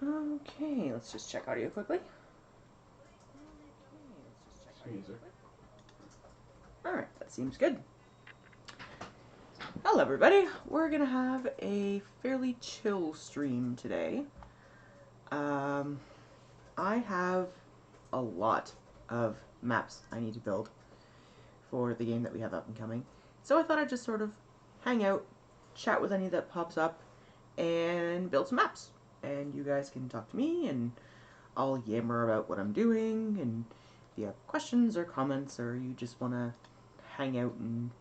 Okay, let's just check audio quickly. Music. Alright, that seems good. Hello everybody, we're gonna have a fairly chill stream today. I have a lot of maps I need to build for the game that we have up and coming. So I thought I'd just sort of hang out, chat with any that pops up, and build some maps. And you guys can talk to me, and I'll yammer about what I'm doing, and if you have questions or comments, or you just want to hang out and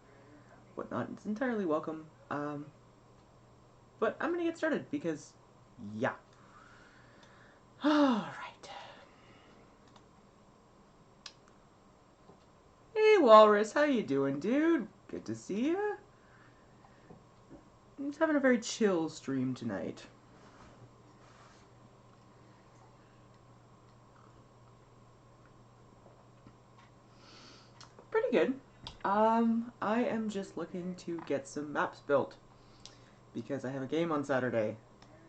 whatnot, it's entirely welcome. But I'm going to get started, because, yeah. Alright. Hey, Walrus, how you doing, dude? Good to see ya. I'm just having a very chill stream tonight. Pretty good. I am just looking to get some maps built, because I have a game on Saturday,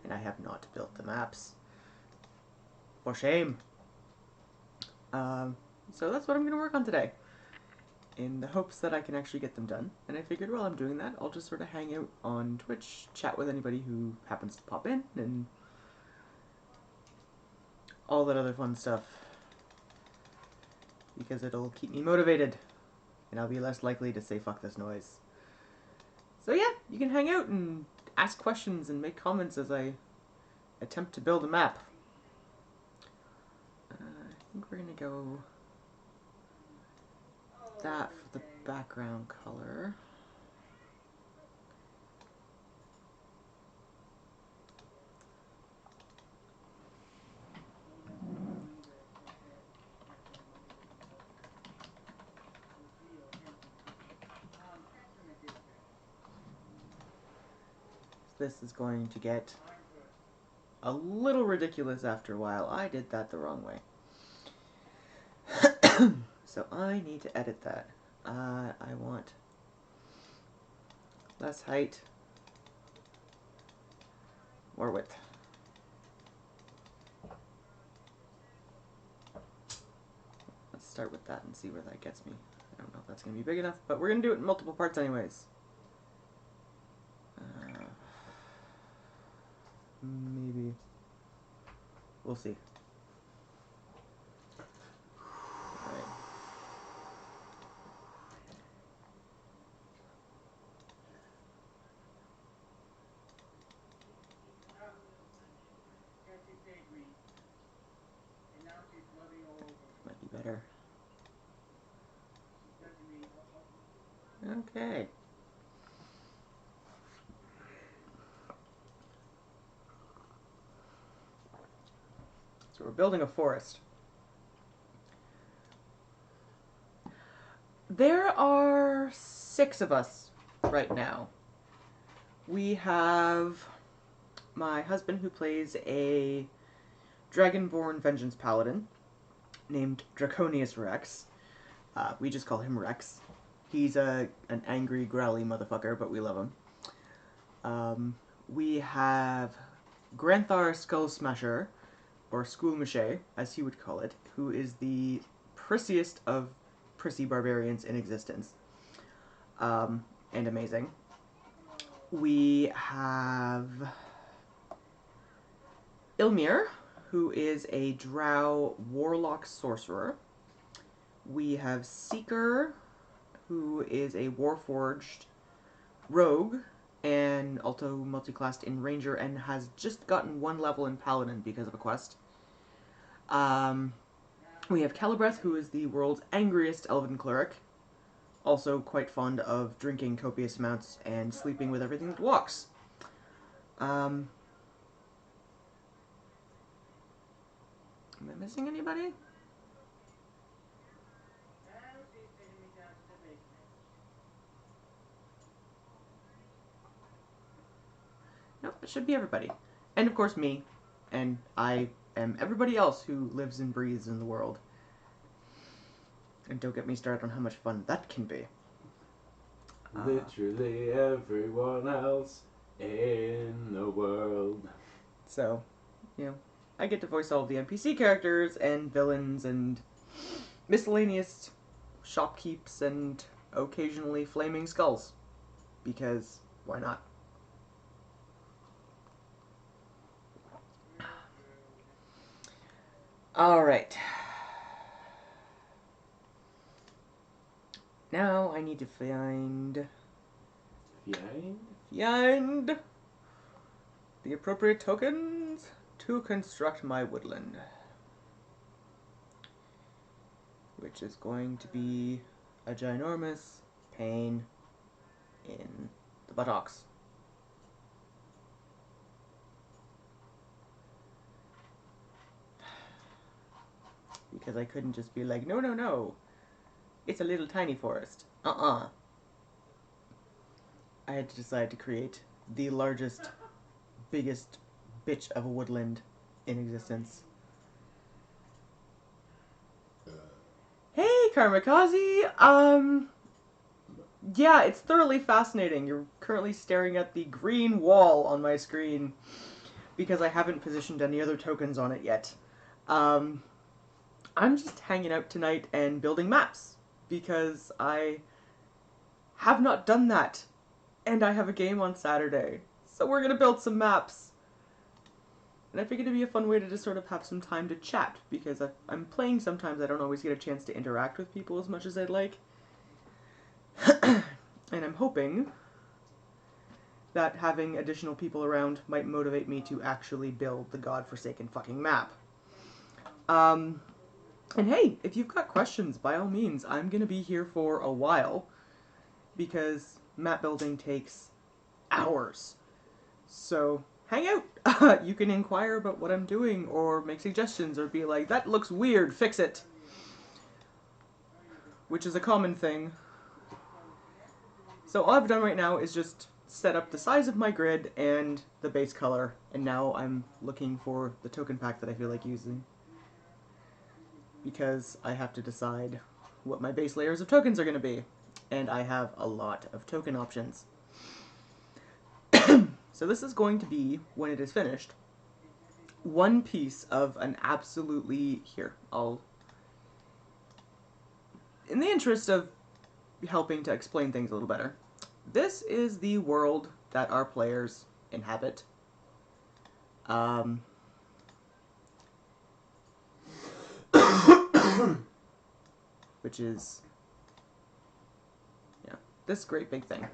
and I have not built the maps. For shame. So that's what I'm going to work on today, in the hopes that I can actually get them done. And I figured while I'm doing that, I'll just sort of hang out on Twitch, chat with anybody who happens to pop in, and all that other fun stuff. Because it'll keep me motivated, and I'll be less likely to say fuck this noise. So yeah, you can hang out and ask questions and make comments as I attempt to build a map. I think we're gonna go that for the background color. This is going to get a little ridiculous after a while. I did that the wrong way. So I need to edit that. I want less height, more width. Let's start with that and see where that gets me. I don't know if that's going to be big enough, but we're going to do it in multiple parts anyways. Maybe. We'll see. Alright. Might be better. Okay. So we're building a forest. There are 6 of us right now. We have my husband, who plays a Dragonborn Vengeance Paladin named Draconius Rex. We just call him Rex. He's an angry, growly motherfucker, but we love him. We have Granthar Skull Smasher, or Schoolmache, as he would call it, who is the prissiest of prissy barbarians in existence. And amazing. We have Ilmir, who is a drow warlock sorcerer. We have Seeker, who is a warforged rogue, and also multi-classed in ranger, and has just gotten 1 level in paladin because of a quest. We have Calibreth, who is the world's angriest elven cleric, also quite fond of drinking copious amounts and sleeping with everything that walks. Am I missing anybody? Nope, it should be everybody. And of course me. And I am everybody else who lives and breathes in the world. And don't get me started on how much fun that can be. Literally everyone else in the world. So, you know, I get to voice all of the NPC characters and villains and miscellaneous shopkeeps and occasionally flaming skulls. Because why not? Alright. Now I need to find the appropriate tokens to construct my woodland. Which is going to be a ginormous pain in the buttocks. Because I couldn't just be like, no, no, no. It's a little tiny forest. I had to decide to create the largest, biggest bitch of a woodland in existence. Hey, Karmakazi! Yeah, it's thoroughly fascinating. You're currently staring at the green wall on my screen because I haven't positioned any other tokens on it yet. I'm just hanging out tonight and building maps because I have not done that. And I have a game on Saturday. So we're gonna build some maps. And I figured it'd be a fun way to just sort of have some time to chat, because I'm playing sometimes I don't always get a chance to interact with people as much as I'd like. And I'm hoping that having additional people around might motivate me to actually build the godforsaken fucking map. And hey, if you've got questions, by all means, I'm gonna be here for a while, because map building takes hours. So hang out. You can inquire about what I'm doing or make suggestions or be like, that looks weird, fix it. Which is a common thing. So all I've done right now is just set up the size of my grid and the base color, and now I'm looking for the token pack that I feel like using. Because I have to decide what my base layers of tokens are going to be. And I have a lot of token options. So this is going to be, when it is finished, one piece of an absolutely... Here, in the interest of helping to explain things a little better, this is the world that our players inhabit. Which is... yeah, this great big thing.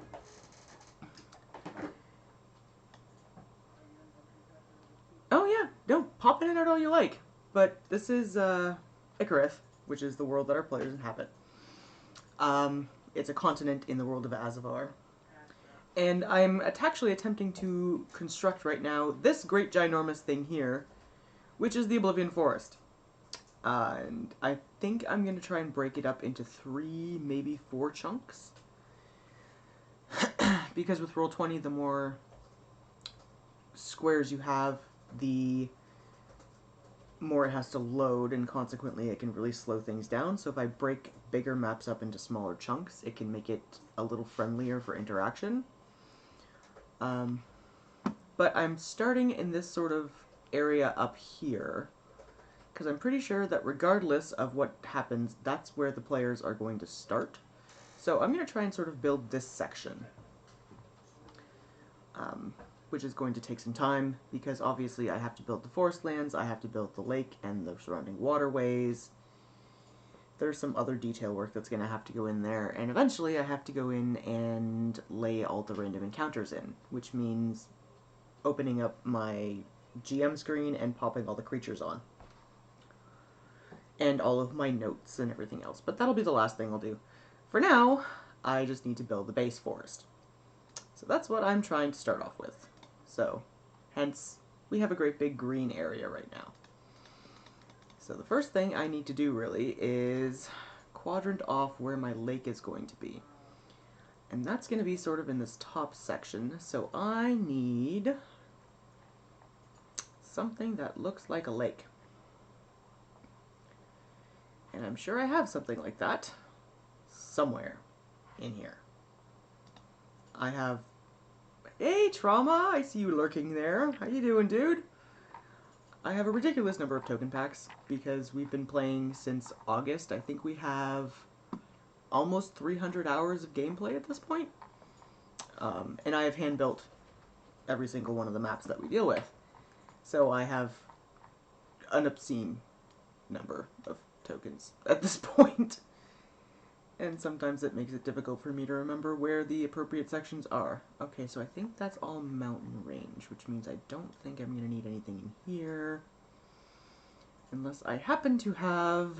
Oh yeah, no, pop in and out all you like. But this is Icarith, which is the world that our players inhabit. It's a continent in the world of Azavar. And I'm actually attempting to construct right now this great ginormous thing here, which is the Oblivion Forest. And I think I'm going to try and break it up into 3, maybe 4 chunks. Because with Roll20, the more squares you have, the more it has to load, and consequently it can really slow things down. So if I break bigger maps up into smaller chunks, it can make it a little friendlier for interaction. But I'm starting in this sort of area up here, because I'm pretty sure that regardless of what happens, that's where the players are going to start. So I'm going to try and sort of build this section. Which is going to take some time, because obviously I have to build the forest lands, I have to build the lake and the surrounding waterways. There's some other detail work that's going to have to go in there, and eventually I have to go in and lay all the random encounters in, which means opening up my GM screen and popping all the creatures on. And all of my notes and everything else, but that'll be the last thing I'll do. For now, I just need to build the base forest. So that's what I'm trying to start off with. So, hence, we have a great big green area right now. So the first thing I need to do, really, is quadrant off where my lake is going to be. And that's going to be sort of in this top section, so I need something that looks like a lake. And I'm sure I have something like that somewhere in here. I have... Hey, Trauma! I see you lurking there. How you doing, dude? I have a ridiculous number of token packs because we've been playing since August. I think we have almost 300 hours of gameplay at this point. And I have hand-built every single one of the maps that we deal with. So I have an obscene number of tokens at this point. And sometimes it makes it difficult for me to remember where the appropriate sections are. Okay, so I think that's all mountain range, which means I don't think I'm going to need anything in here. Unless I happen to have...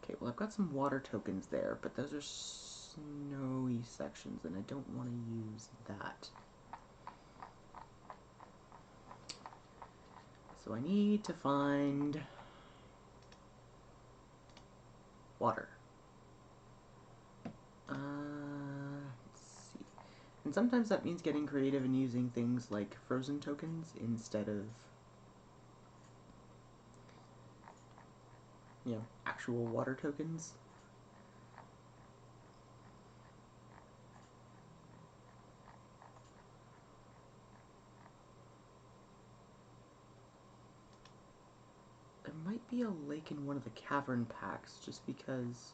Okay, well I've got some water tokens there, but those are snowy sections, and I don't want to use that. So I need to find water. Let's see. And sometimes that means getting creative and using things like frozen tokens instead of, you know, actual water tokens. There might be a lake in one of the cavern packs, just because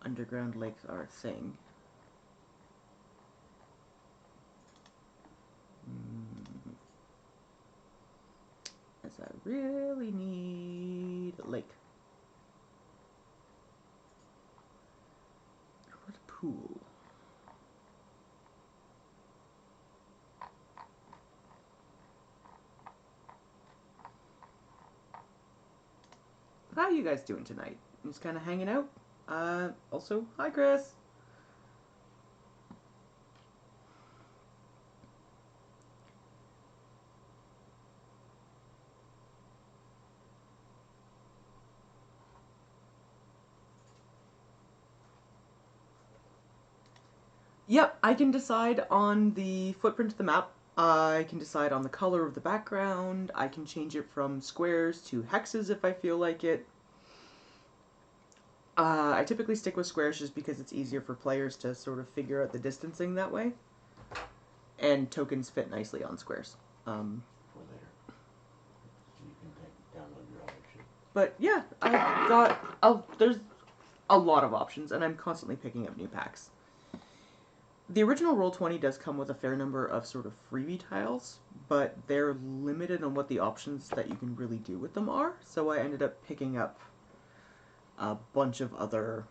underground lakes are a thing. As I really need a lake. What a pool. How are you guys doing tonight? Just kind of hanging out? Also, hi Chris! Yep, I can decide on the footprint of the map. I can decide on the color of the background. I can change it from squares to hexes if I feel like it. I typically stick with squares just because it's easier for players to sort of figure out the distancing that way. And tokens fit nicely on squares. For later. So you can download your other shit. But yeah, I've got... there's a lot of options, and I'm constantly picking up new packs. The original Roll20 does come with a fair number of sort of freebie tiles, but they're limited on what the options that you can really do with them are, so I ended up picking up a bunch of other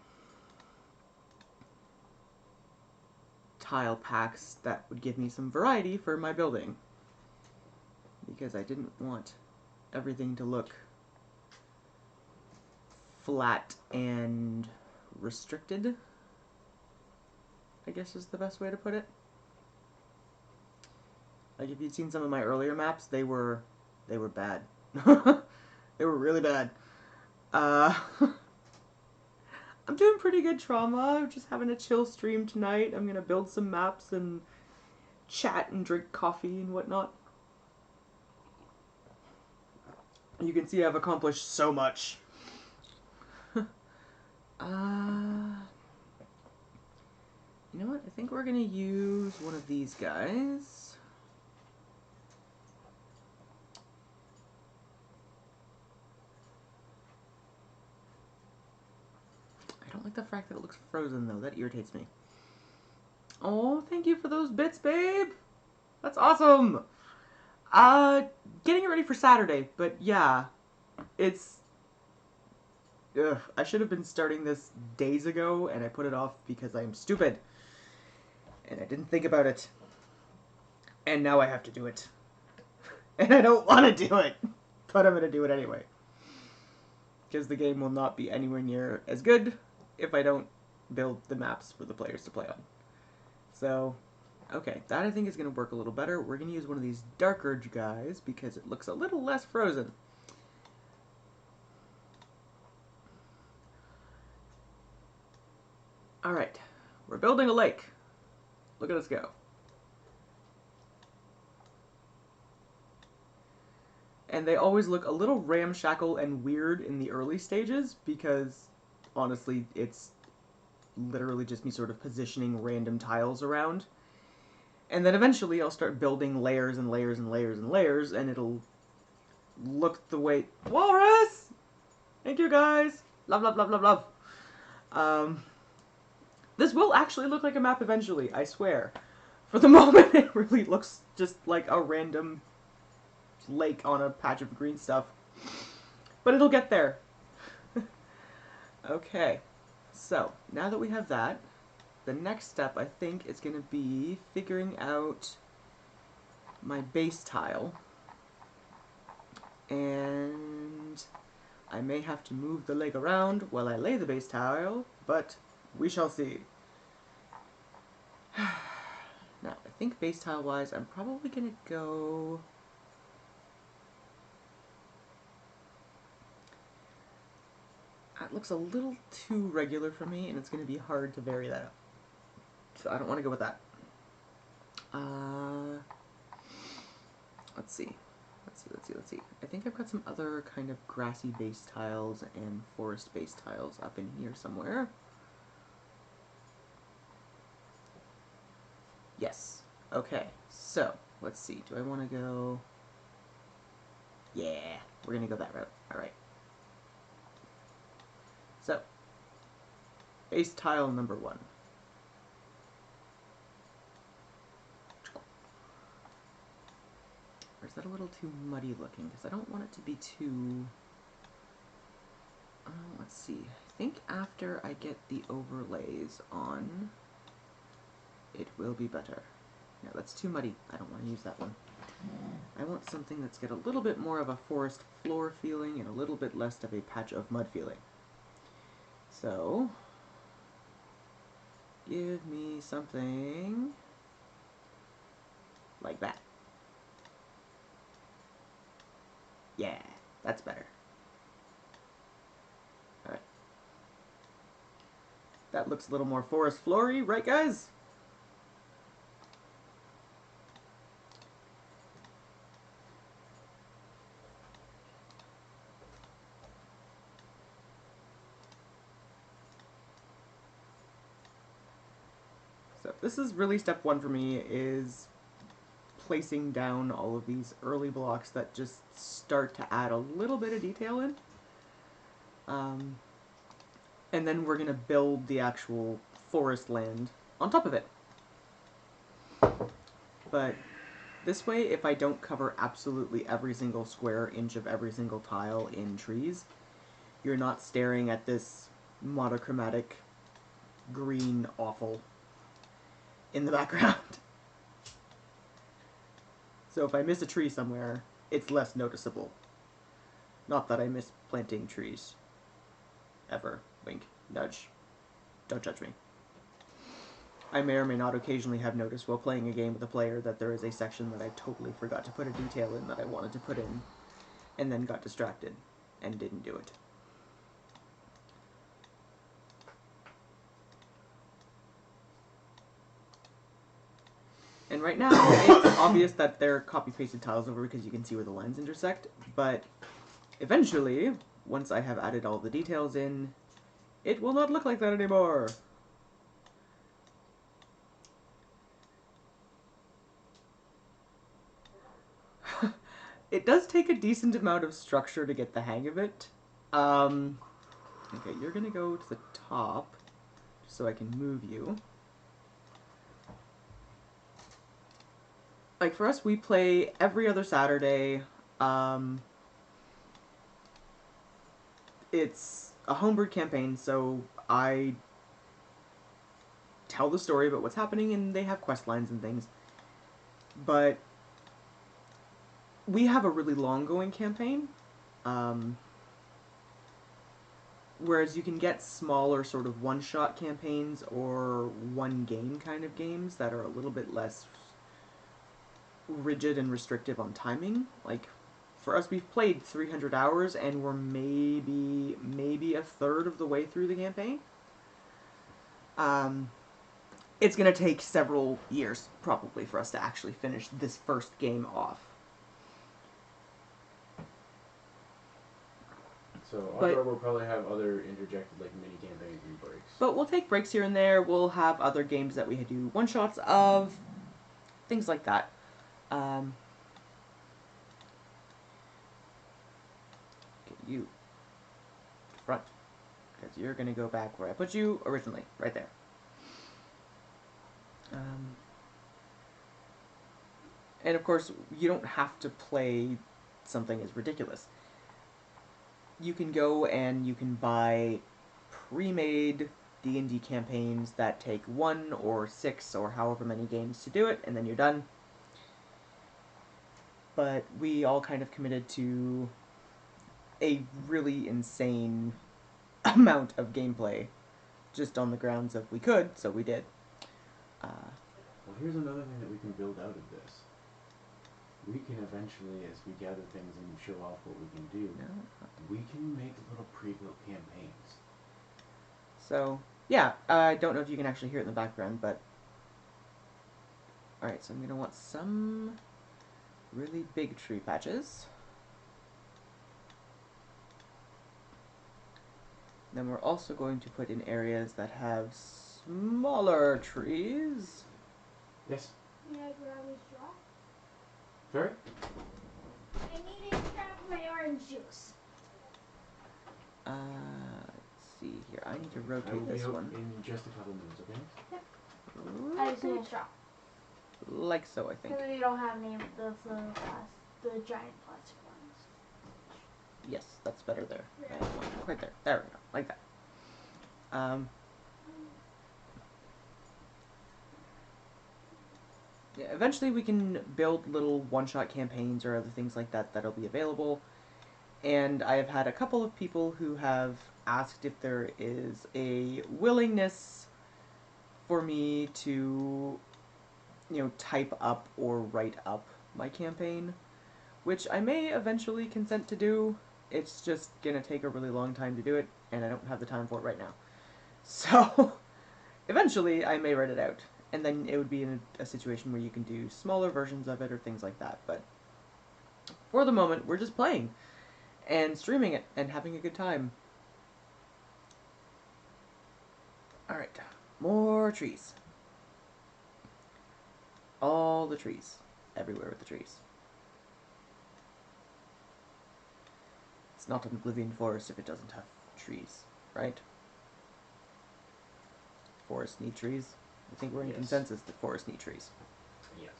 tile packs that would give me some variety for my building, because I didn't want everything to look flat and restricted, I guess is the best way to put it. Like, if you'd seen some of my earlier maps, they were bad. They were really bad. I'm doing pretty good trauma. I'm just having a chill stream tonight. I'm gonna build some maps and chat and drink coffee and whatnot. You can see I've accomplished so much. You know what? I think we're gonna use one of these guys. I don't like the fact that it looks frozen, though. That irritates me. Oh, thank you for those bits, babe! That's awesome! Getting it ready for Saturday, but yeah. It's... Ugh, I should have been starting this days ago, and I put it off because I'm stupid. And I didn't think about it. And now I have to do it. And I don't want to do it, but I'm going to do it anyway. Because the game will not be anywhere near as good if I don't build the maps for the players to play on. So, okay, that I think is going to work a little better. We're going to use one of these darker guys because it looks a little less frozen. Alright, we're building a lake. Look at us go. And they always look a little ramshackle and weird in the early stages because, honestly, it's literally just me sort of positioning random tiles around. And then eventually I'll start building layers and layers and layers and layers, and it'll look the way... Walrus! Thank you, guys! Love, love, love, love, love. This will actually look like a map eventually, I swear. For the moment, it really looks just like a random lake on a patch of green stuff. But it'll get there. Okay, so now that we have that, the next step I think is going to be figuring out my base tile. And I may have to move the leg around while I lay the base tile, but we shall see. Now, I think base tile wise, I'm probably going to go... That looks a little too regular for me, and it's going to be hard to vary that up. So I don't want to go with that. Let's see. Let's see. I think I've got some other kind of grassy base tiles and forest base tiles up in here somewhere. Yes. Okay. So, let's see. Do I want to go... Yeah. We're going to go that route. Alright. So, base tile number 1. Or is that a little too muddy looking? Because I don't want it to be too... let's see. I think after I get the overlays on, it will be better. No, that's too muddy. I don't want to use that one. I want something that's got a little bit more of a forest floor feeling and a little bit less of a patch of mud feeling. So, give me something like that. Yeah, that's better. Alright. That looks a little more forest floory, right guys? So this is really step 1 for me, is placing down all of these early blocks that just start to add a little bit of detail in. And then we're going to build the actual forest land on top of it. But this way, if I don't cover absolutely every single square inch of every single tile in trees, you're not staring at this monochromatic green awful in the background. So if I miss a tree somewhere, it's less noticeable. Not that I miss planting trees. Ever. Wink. Nudge. Don't judge me. I may or may not occasionally have noticed while playing a game with a player that there is a section that I totally forgot to put a detail in that I wanted to put in, and then got distracted and didn't do it. And right now, it's obvious that they're copy-pasted tiles over because you can see where the lines intersect, but eventually, once I have added all the details in, it will not look like that anymore. It does take a decent amount of structure to get the hang of it. Okay, you're gonna go to the top, so I can move you. Like, for us, we play every other Saturday. It's a homebrew campaign, so I tell the story about what's happening, and they have quest lines and things. But we have a really long-going campaign, whereas you can get smaller sort of one-shot campaigns or one-game kind of games that are a little bit less rigid and restrictive on timing. Like, for us, we've played 300 hours, and we're maybe a third of the way through the campaign. It's going to take several years, probably, for us to actually finish this first game off. So Outdoor will probably have other interjected, like, mini campaigns and breaks. But we'll take breaks here and there. We'll have other games that we do one-shots of. things like that. Get you front, because you're going to go back where I put you originally, right there. And of course, you don't have to play something as ridiculous. You can go and you can buy pre-made D&D campaigns that take 1 or 6 or however many games to do it, and then you're done. But we all kind of committed to a really insane amount of gameplay just on the grounds of we could, so we did. Well, here's another thing that we can build out of this. We can eventually, as we gather things and show off what we can do, we can make little pre-built campaigns. So, yeah, I don't know if you can actually hear it in the background, but... Alright, so I'm going to want some really big tree patches. Then we're also going to put in areas that have smaller trees. Yes? May I grab a straw? Sorry? I need a straw for my orange juice. Let's see here. I need to rotate I'll this be out one. in just a couple minutes, okay? I just need a straw. Like so, I think. Because we don't have any of the giant plastic ones. Yes, that's better there. Right there. There we go. Like that. Yeah, eventually we can build little one-shot campaigns or other things like that that'll be available. And I have had a couple of people who have asked if there is a willingness for me to, type up or write up my campaign, which I may eventually consent to do. It's just gonna take a really long time to do it, and I don't have the time for it right now. So, eventually I may write it out, and then it would be in a situation where you can do smaller versions of it or things like that, but for the moment, we're just playing and streaming it and having a good time. Alright, more trees. All the trees. Everywhere with the trees. It's not an Oblivion Forest if it doesn't have trees, right? Forests need trees. I think we're in consensus that forests need trees. Yes.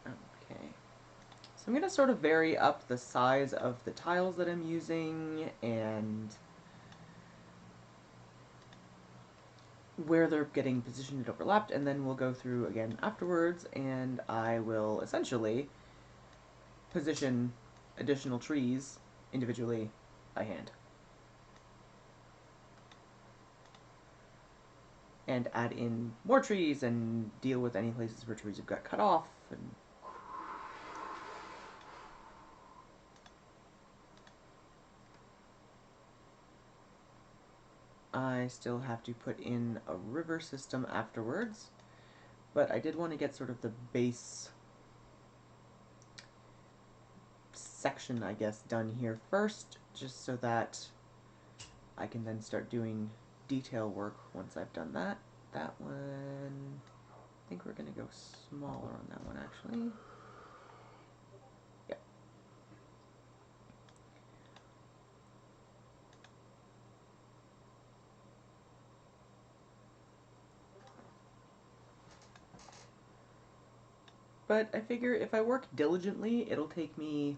Okay. So I'm going to sort of vary up the size of the tiles that I'm using and where they're getting positioned and overlapped, and then we'll go through again afterwards, and I will essentially position additional trees individually by hand. And add in more trees and deal with any places where trees have got cut off. And I still have to put in a river system afterwards, but I did want to get sort of the base section, I guess, done here first, just so that I can then start doing detail work once I've done that. That one, I think we're going to go smaller on that one, actually. Yep. But I figure if I work diligently, it'll take me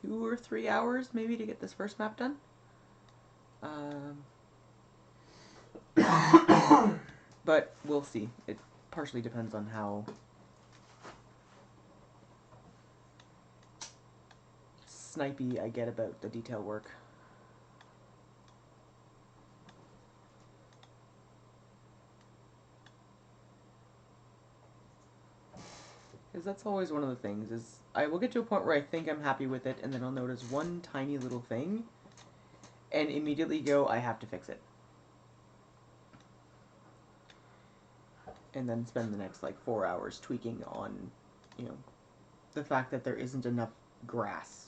2 or 3 hours maybe to get this first map done. But we'll see. It partially depends on how snipey I get about the detail work. Because that's always one of the things, is I will get to a point where I think I'm happy with it, and then I'll notice one tiny little thing, and immediately go, I have to fix it. And then spend the next, 4 hours tweaking on, the fact that there isn't enough grass.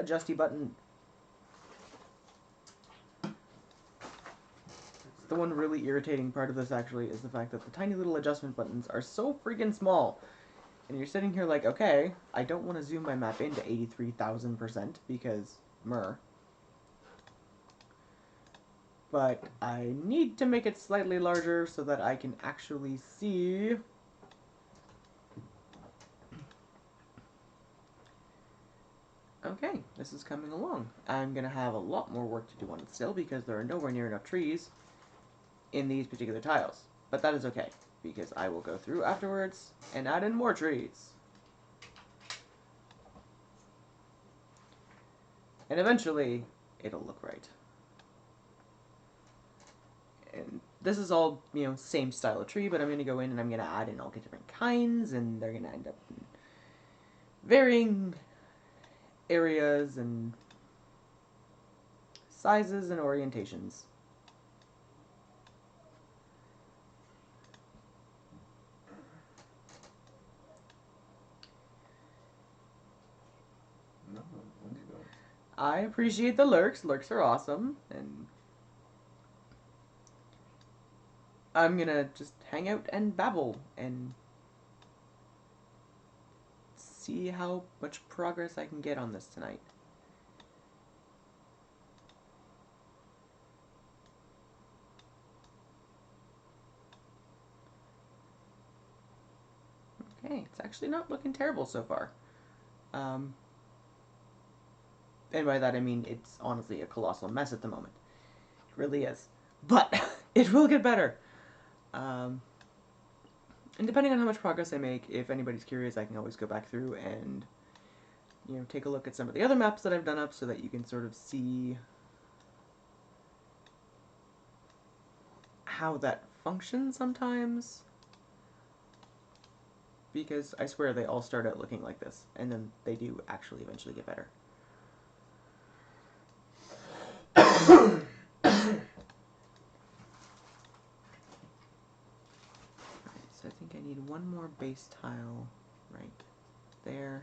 adjusty button. The one really irritating part of this actually is the fact that the tiny little adjustment buttons are so freaking small. And you're sitting here like, okay, I don't want to zoom my map into 83,000% because but I need to make it slightly larger so that I can actually see. Okay, this is coming along. I'm going to have a lot more work to do on it still because there are nowhere near enough trees in these particular tiles. But that is okay, because I will go through afterwards and add in more trees. And eventually, it'll look right. And this is all, you know, same style of tree, but I'm going to go in and I'm going to add in all different kinds, and they're going to end up in varying areas and sizes and orientations. No, let's go. I appreciate the lurks. Lurks are awesome, and I'm gonna just hang out and babble and see how much progress I can get on this tonight. Okay, it's actually not looking terrible so far. And by that I mean it's honestly a colossal mess at the moment. It really is. But it will get better. And depending on how much progress I make, if anybody's curious, I can always go back through and, you know, take a look at some of the other maps that I've done up so that you can sort of see how that functions sometimes. Because I swear they all start out looking like this, and then they do actually eventually get better. So I think I need one more base tile right there.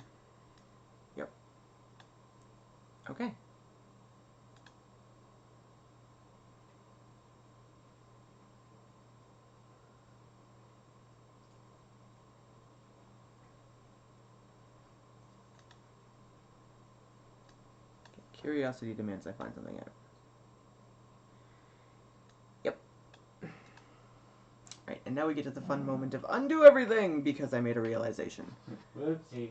Yep. Okay. Curiosity demands I find something out. Yep. Right, and now we get to the fun moment of undo everything because I made a realization. Whoopsie.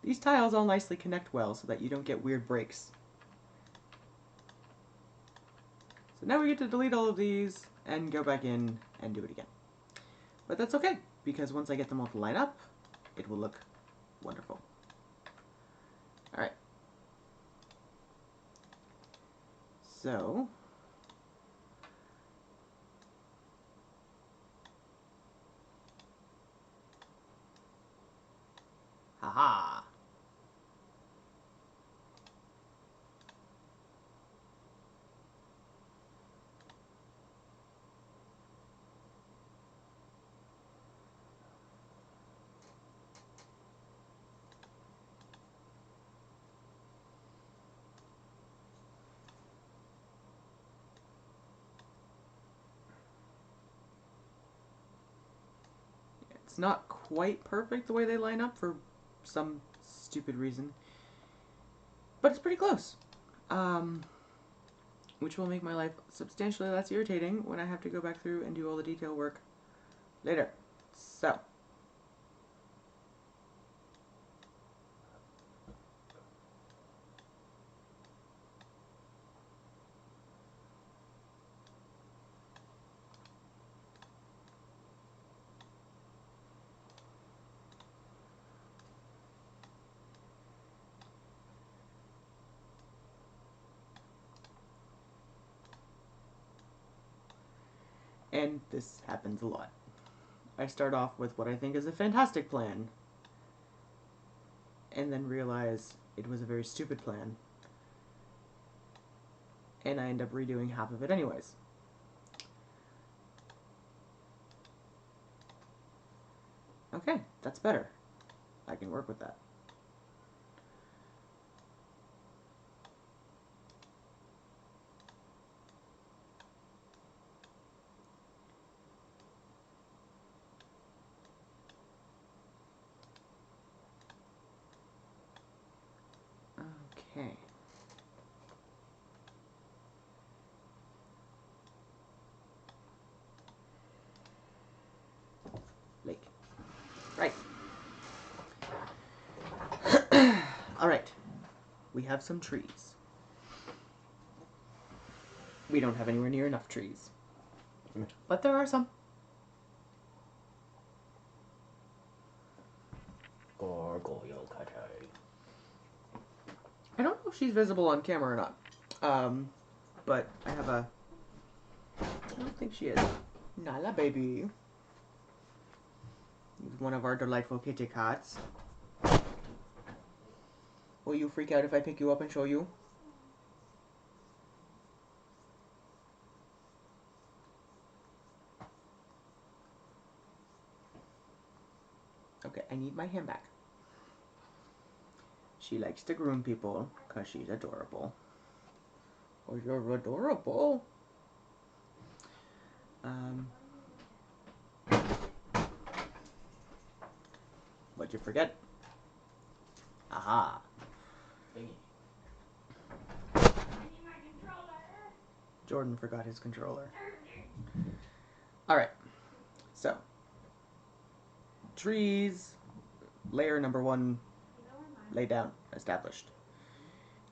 These tiles all nicely connect well so that you don't get weird breaks. So now we get to delete all of these and go back in and do it again. But that's okay, because once I get them all to line up, it will look wonderful. Alright. So, haha. It's not quite perfect the way they line up for some stupid reason. But it's pretty close. Which will make my life substantially less irritating when I have to go back through and do all the detail work later. So. And this happens a lot. I start off with what I think is a fantastic plan, and then realize it was a very stupid plan, and I end up redoing half of it anyways. Okay, that's better. I can work with that. Okay. Lake. Right. All right. We have some trees. We don't have anywhere near enough trees. But there are some. Gargoyle cutter. I don't know if she's visible on camera or not. But I have a... I don't think she is. Nala, baby. He's one of our delightful kitty cats. Will you freak out if I pick you up and show you? Okay, I need my hand back. She likes to groom people because she's adorable. Oh, you're adorable. What'd you forget? Aha. Jordan forgot his controller. Alright. So. Trees. Layer number 1. Lay down. Established.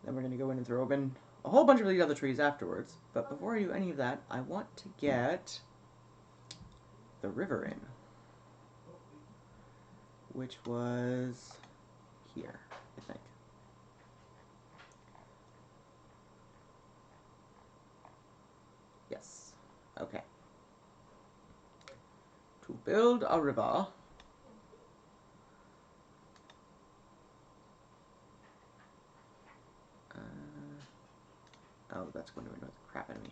Then we're going to go in and throw in a whole bunch of these other trees afterwards. But before I do any of that, I want to get the river in. Which was here, I think. Yes. Okay. To build a river, oh, that's going to annoy the crap out of me.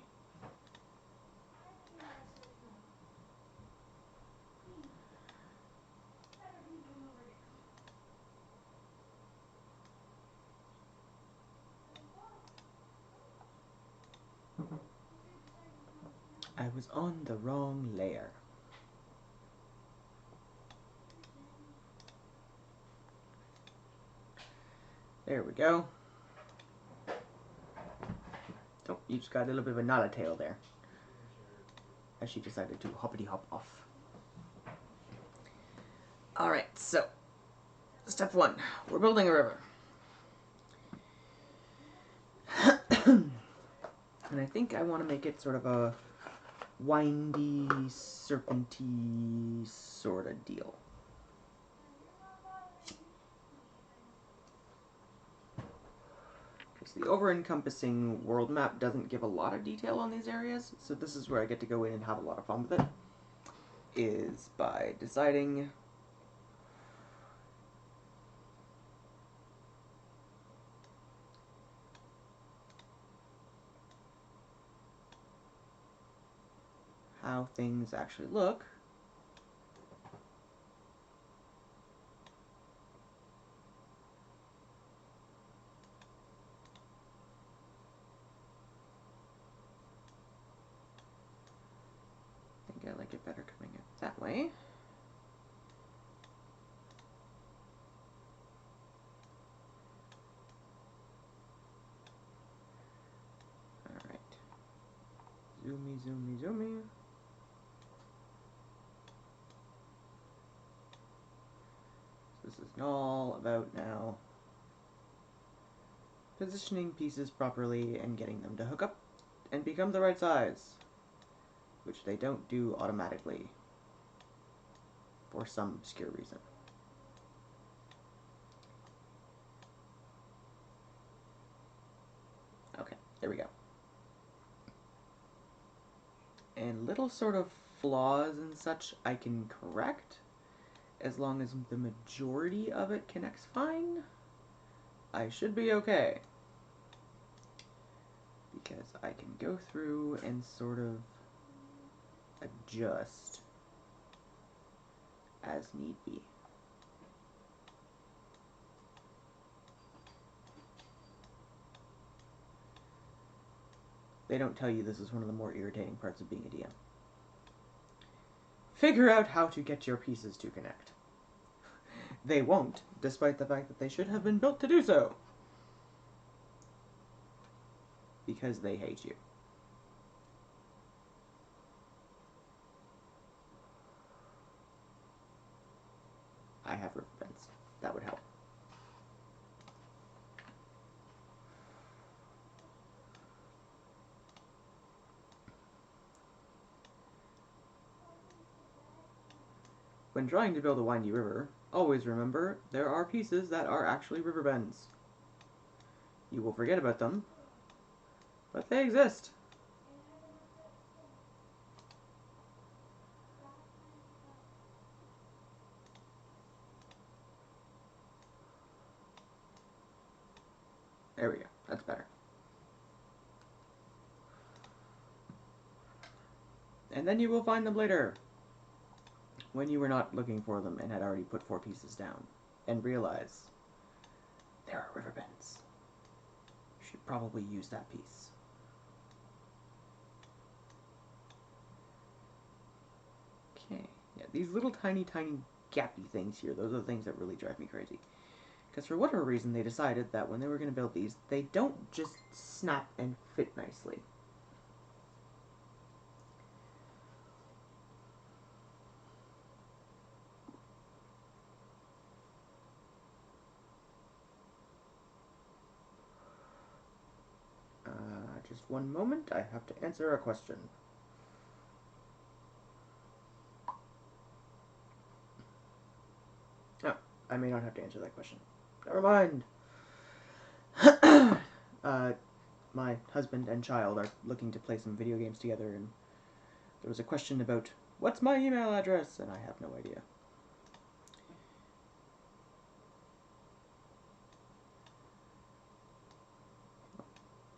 I was on the wrong layer. There we go. Oh, you just got a little bit of a Nala tail there. As she decided to hoppity hop off. Alright, so. Step 1. We're building a river. And I think I want to make it sort of a windy, serpenty sort of deal. Because the over-encompassing world map doesn't give a lot of detail on these areas, so this is where I get to go in and have a lot of fun with it, is by deciding how things actually look. I think I like it better coming out that way. Alright. Zoomy, zoomy, zoomy. This is all about now positioning pieces properly and getting them to hook up and become the right size, which they don't do automatically for some obscure reason. Okay, there we go. And little sort of flaws and such I can correct as long as the majority of it connects fine. I should be okay. Because I can go through and sort of adjust as need be. They don't tell you this is one of the more irritating parts of being a DM. Figure out how to get your pieces to connect. They won't, despite the fact that they should have been built to do so. because they hate you. I have river bends. That would help. When trying to build a windy river, always remember there are pieces that are actually river bends. You will forget about them, but they exist. There we go. That's better. And then you will find them later, when you were not looking for them and had already put 4 pieces down, and realize there are river bends. You should probably use that piece. Okay, yeah, these little tiny gappy things here, those are the things that really drive me crazy. Because for whatever reason, they decided that when they were going to build these, they don't just snap and fit nicely. Just one moment, I have to answer a question. Oh, I may not have to answer that question. Never mind. My husband and child are looking to play some video games together, and there was a question about, what's my email address? And I have no idea.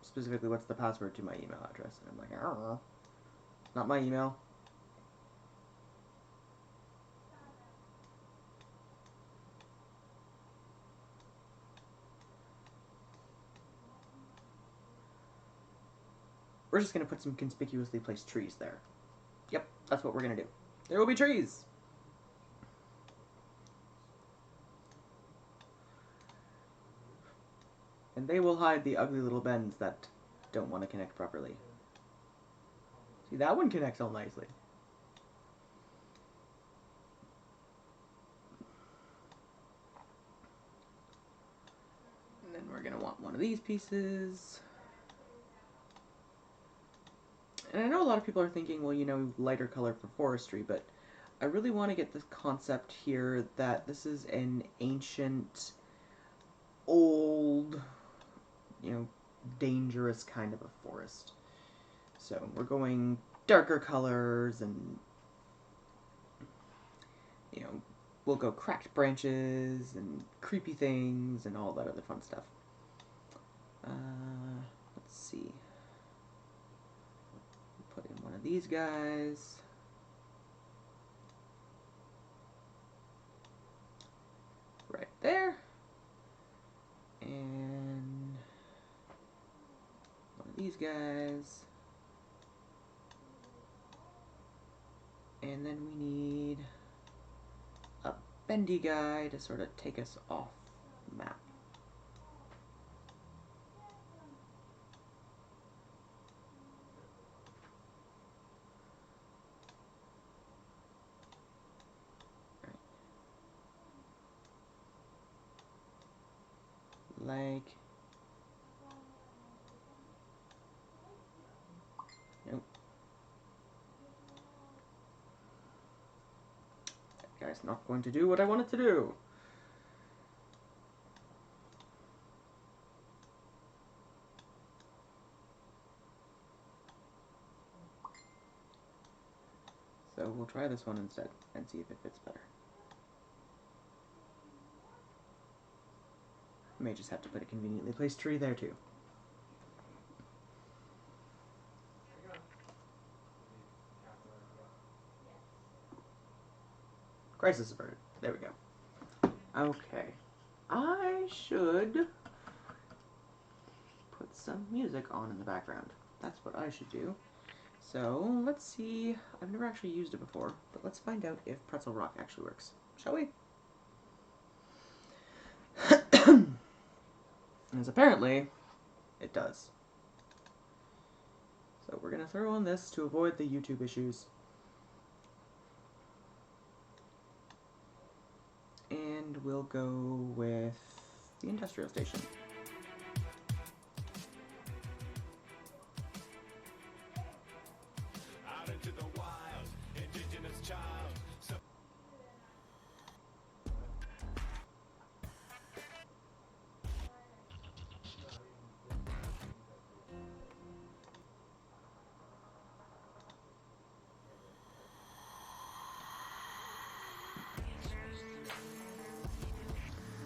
Specifically, what's the password to my email address? And I'm like, I don't know. Not my email. We're just going to put some conspicuously placed trees there. Yep, that's what we're going to do. There will be trees! And they will hide the ugly little bends that don't want to connect properly. See, that one connects all nicely. And then we're going to want one of these pieces. And I know a lot of people are thinking, well, you know, lighter color for forestry, but I really want to get this concept here that this is an ancient, old, you know, dangerous kind of a forest. So we're going darker colors, and, you know, we'll go cracked branches and creepy things and all that other fun stuff. Let's see. Put in one of these guys. Right there. And one of these guys. And then we need a bendy guy to sort of take us off map. Like, nope. That guy's not going to do what I want it to do. So we'll try this one instead and see if it fits better. I may just have to put a conveniently placed tree there too. Crisis averted. There we go. Okay. I should put some music on in the background. That's what I should do. So, let's see. I've never actually used it before, but let's find out if Pretzel Rock actually works. Shall we? As apparently, it does. gonna throw on this to avoid the YouTube issues. And we'll go with the industrial station. Out into the wild, indigenous child.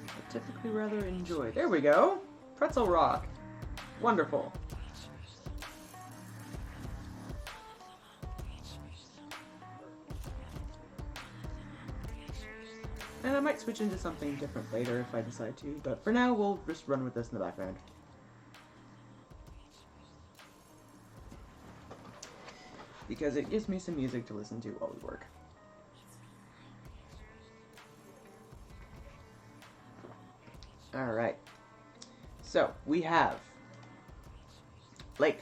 I typically rather enjoy. There we go! Pretzel Rock. Wonderful. And I might switch into something different later if I decide to, but for now we'll just run with this in the background. Because it gives me some music to listen to while we work. Alright. So, we have lake,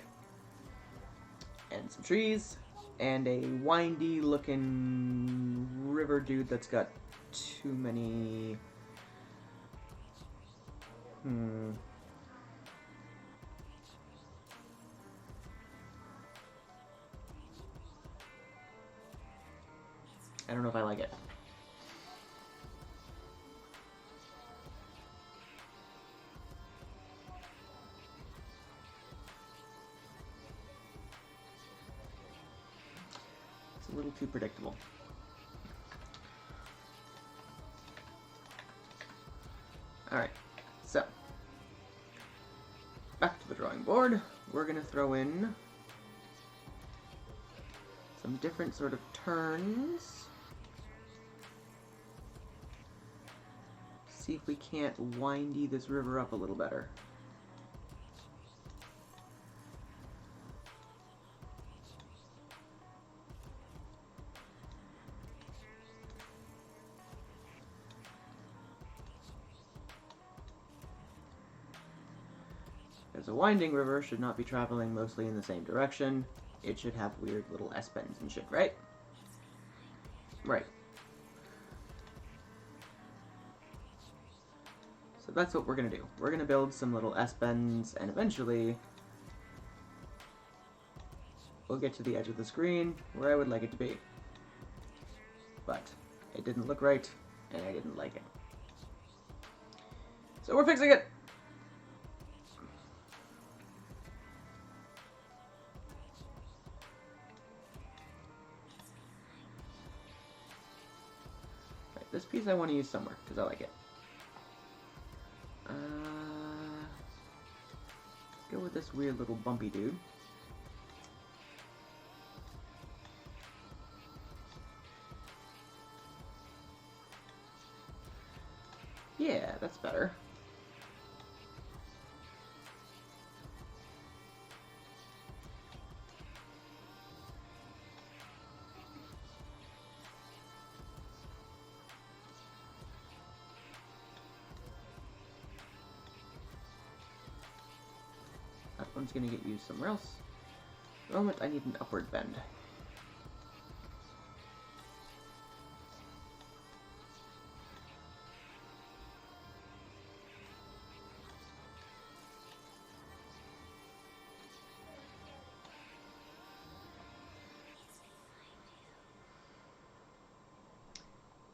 and some trees, and a windy looking river dude that's got too many... I don't know if I like it. It's a little too predictable. Alright, so back to the drawing board. We're going to throw in some different sort of turns. See if we can't windy this river up a little better. Because a winding river should not be traveling mostly in the same direction. It should have weird little S-bends and shit, right? Right. So that's what we're going to do. We're going to build some little S-bends, and eventually we'll get to the edge of the screen where I would like it to be. But it didn't look right, and I didn't like it. So we're fixing it! Right, this piece I want to use somewhere, because I like it. Go with this weird little bumpy dude. Yeah, that's better. That one's gonna get used somewhere else. At the moment, I need an upward bend.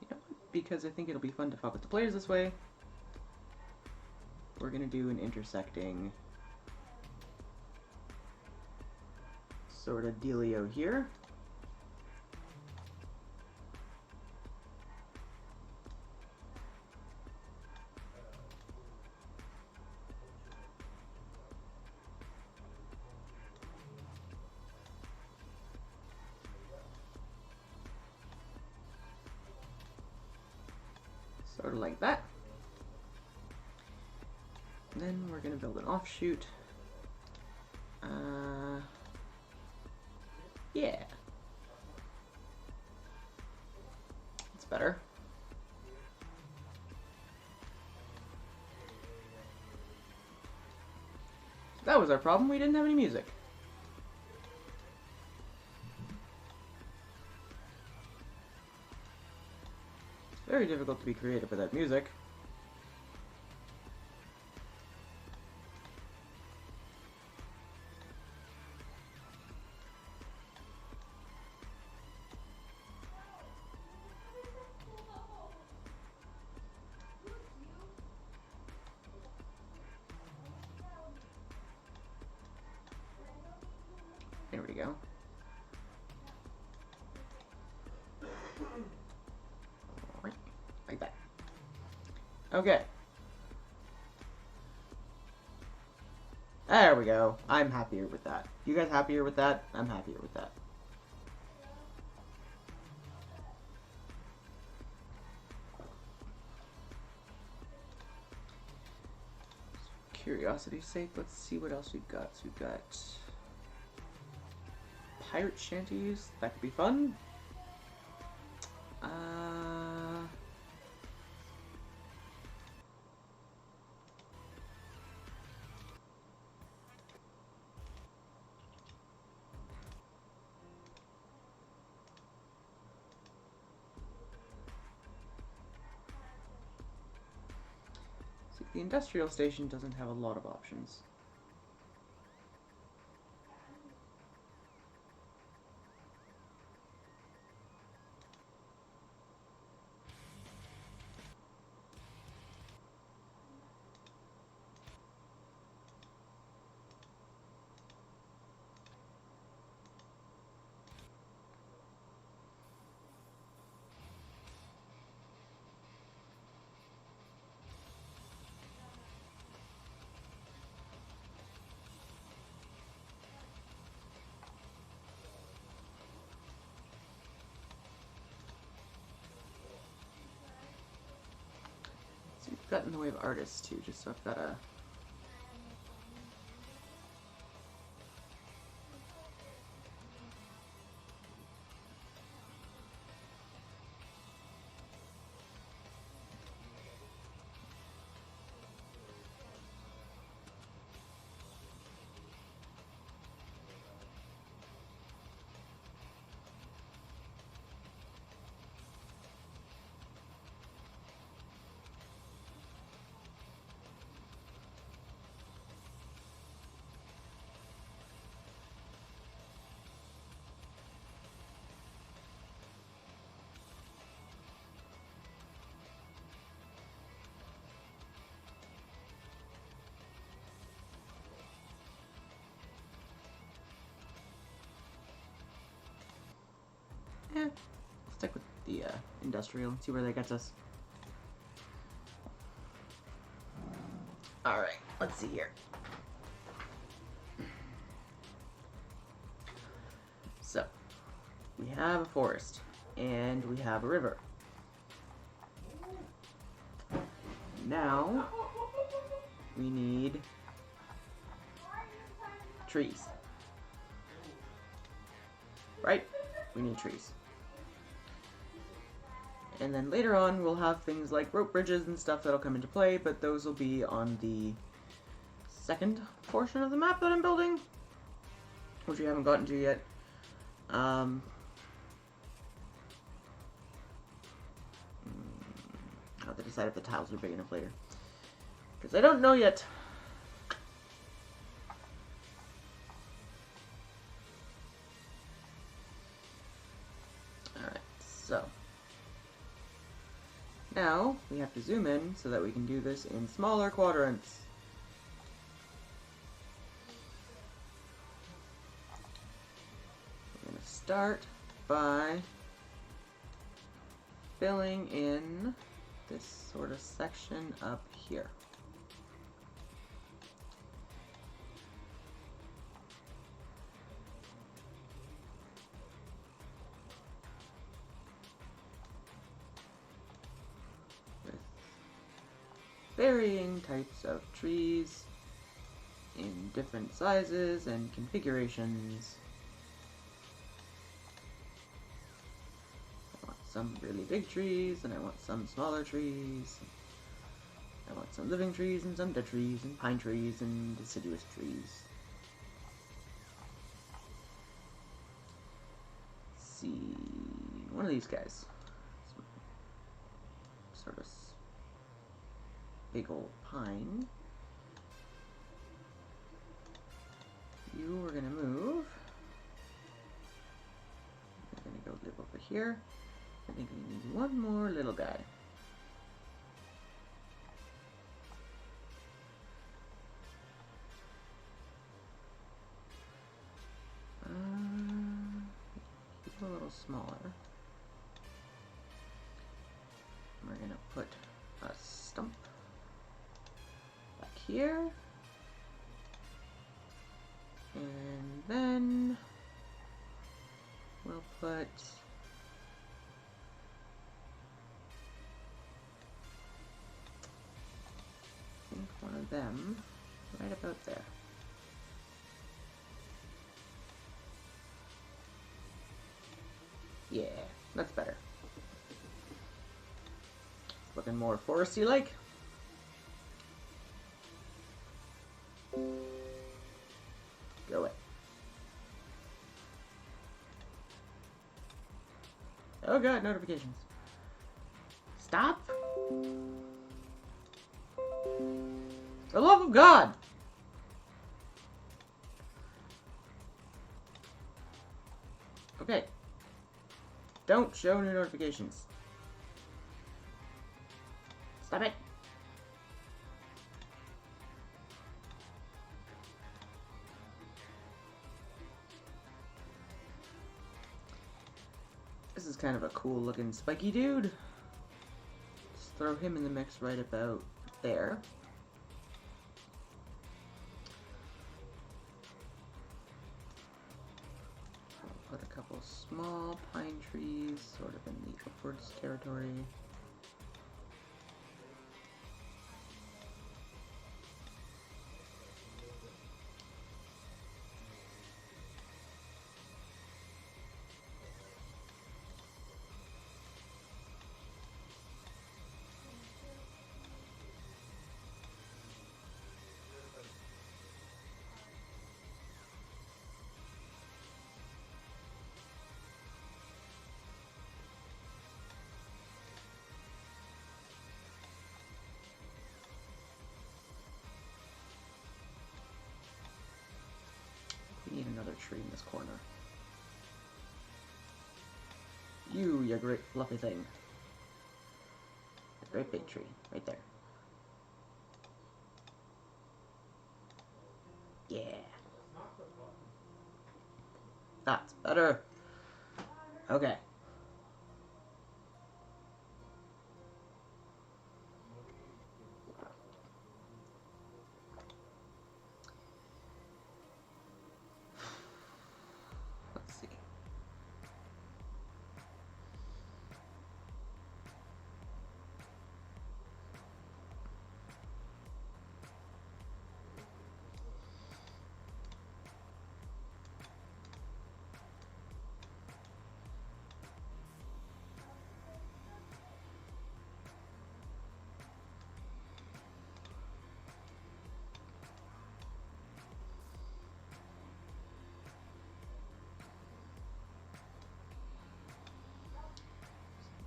You know what? Because I think it'll be fun to fuck with the players this way, we're gonna do an intersecting sort of dealio here. Sort of like that. And then we're going to build an offshoot. Yeah. That's better. That was our problem. We didn't have any music. Very difficult to be creative without music. There we go. Like that. Okay. There we go. I'm happier with that. You guys happier with that? I'm happier with that. Curiosity's sake, let's see what else we've got. So we've got pirate shanties. That could be fun. See, the industrial station doesn't have a lot of options. So we've got in the way of artists too, just so I've got a I'll stick with the industrial and see where that gets us. Alright, let's see here. So, we have a forest, and we have a river. Now, we need trees. Right? We need trees. And then later on, we'll have things like rope bridges and stuff that'll come into play, but those will be on the second portion of the map that I'm building, which we haven't gotten to yet. I'll have to decide if the tiles are big enough later, because I don't know yet. Alright, so now we have to zoom in so that we can do this in smaller quadrants. We're going to start by filling in this sort of section up here. Varying types of trees in different sizes and configurations. I want some really big trees, and I want some smaller trees. I want some living trees and some dead trees and pine trees and deciduous trees. Let's see, one of these guys. big old pine. You are gonna move. You're gonna go live over here. I think we need one more little guy. Keep it a little smaller. We're gonna put a stump back here. And then we'll put I think one of them right about there. Yeah, that's better. It's looking more foresty like. Go it. Oh god, notifications. Stop! For the love of God! Okay. Don't show new notifications. Stop it! This is kind of a cool looking spiky dude. Just throw him in the mix right about there. I'll put a couple small pine trees sort of in the upwards territory. We need another tree in this corner. You great fluffy thing. A great big tree, right there. Yeah. That's better. Okay. Let's see.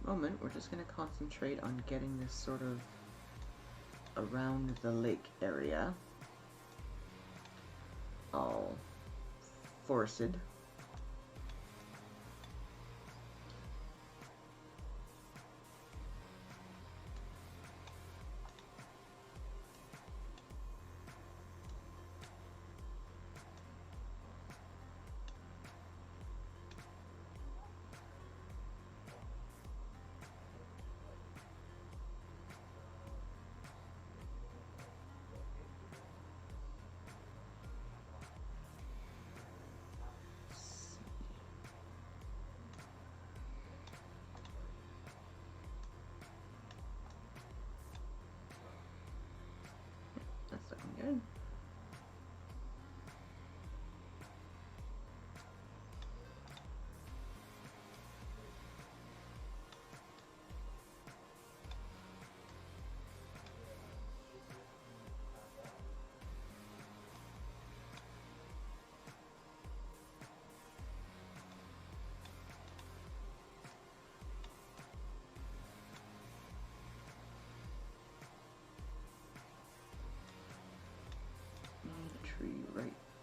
Moment, we're just going to concentrate on getting this sort of around the lake area all forested.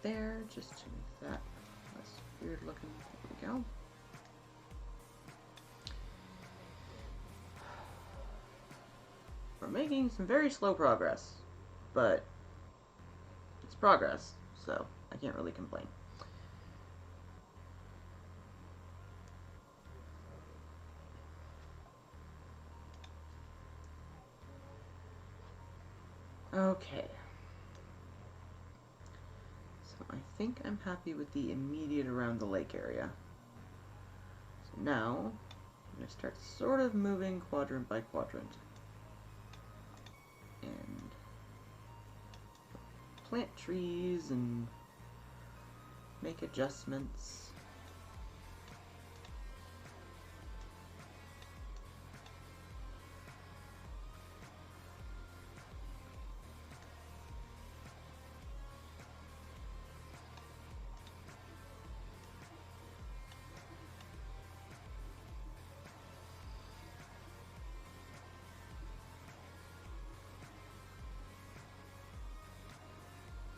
there just to make that less weird looking. There we go. We're making some very slow progress, but it's progress, so I can't really complain. Okay. So I think I'm happy with the immediate around the lake area. So now, I'm going to start sort of moving quadrant by quadrant. And plant trees and make adjustments.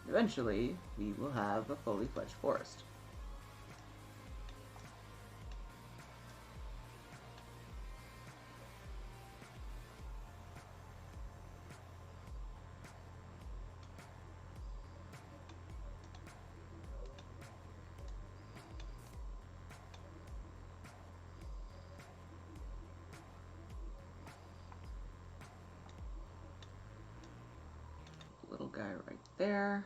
Eventually, we will have a fully fledged forest. Little guy right there.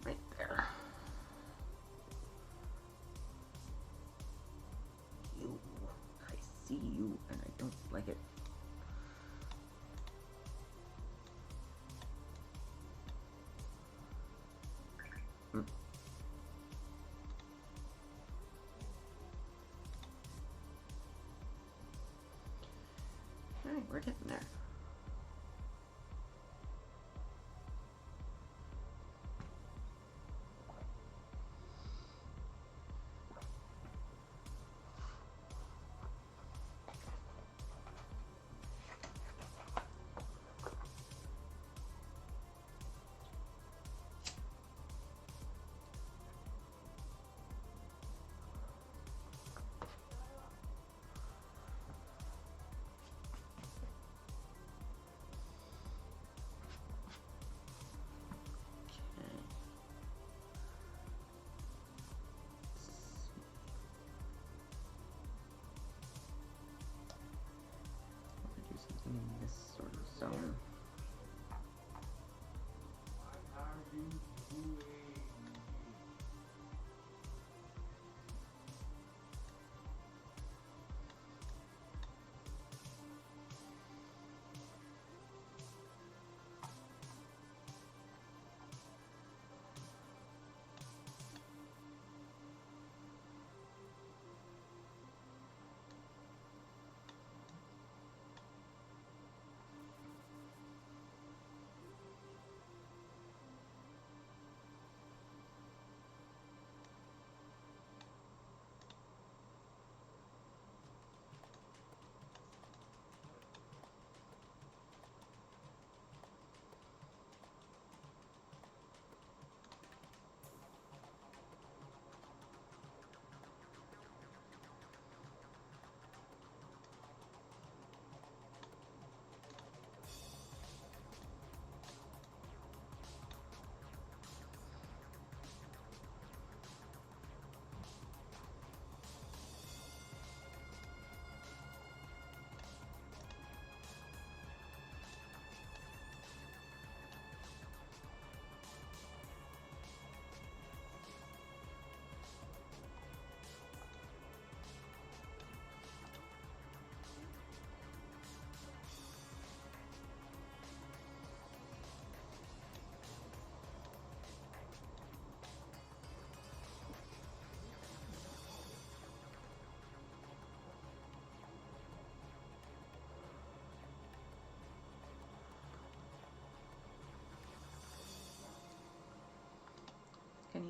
Right there. You. I see you, and I don't like it. Alright, we're getting there.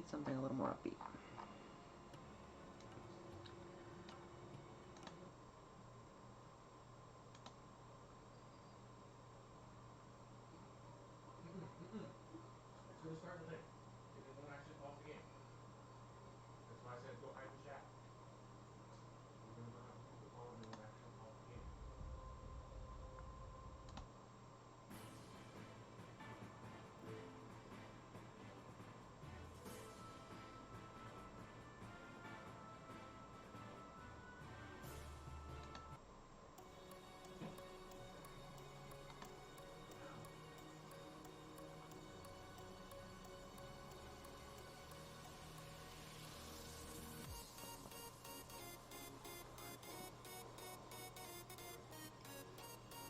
need something a little more upbeat. It's gonna start the thing. If it won't actually pause the game. That's why I said go hide in the shack. We're gonna go have a people call and it won't actually pause the game.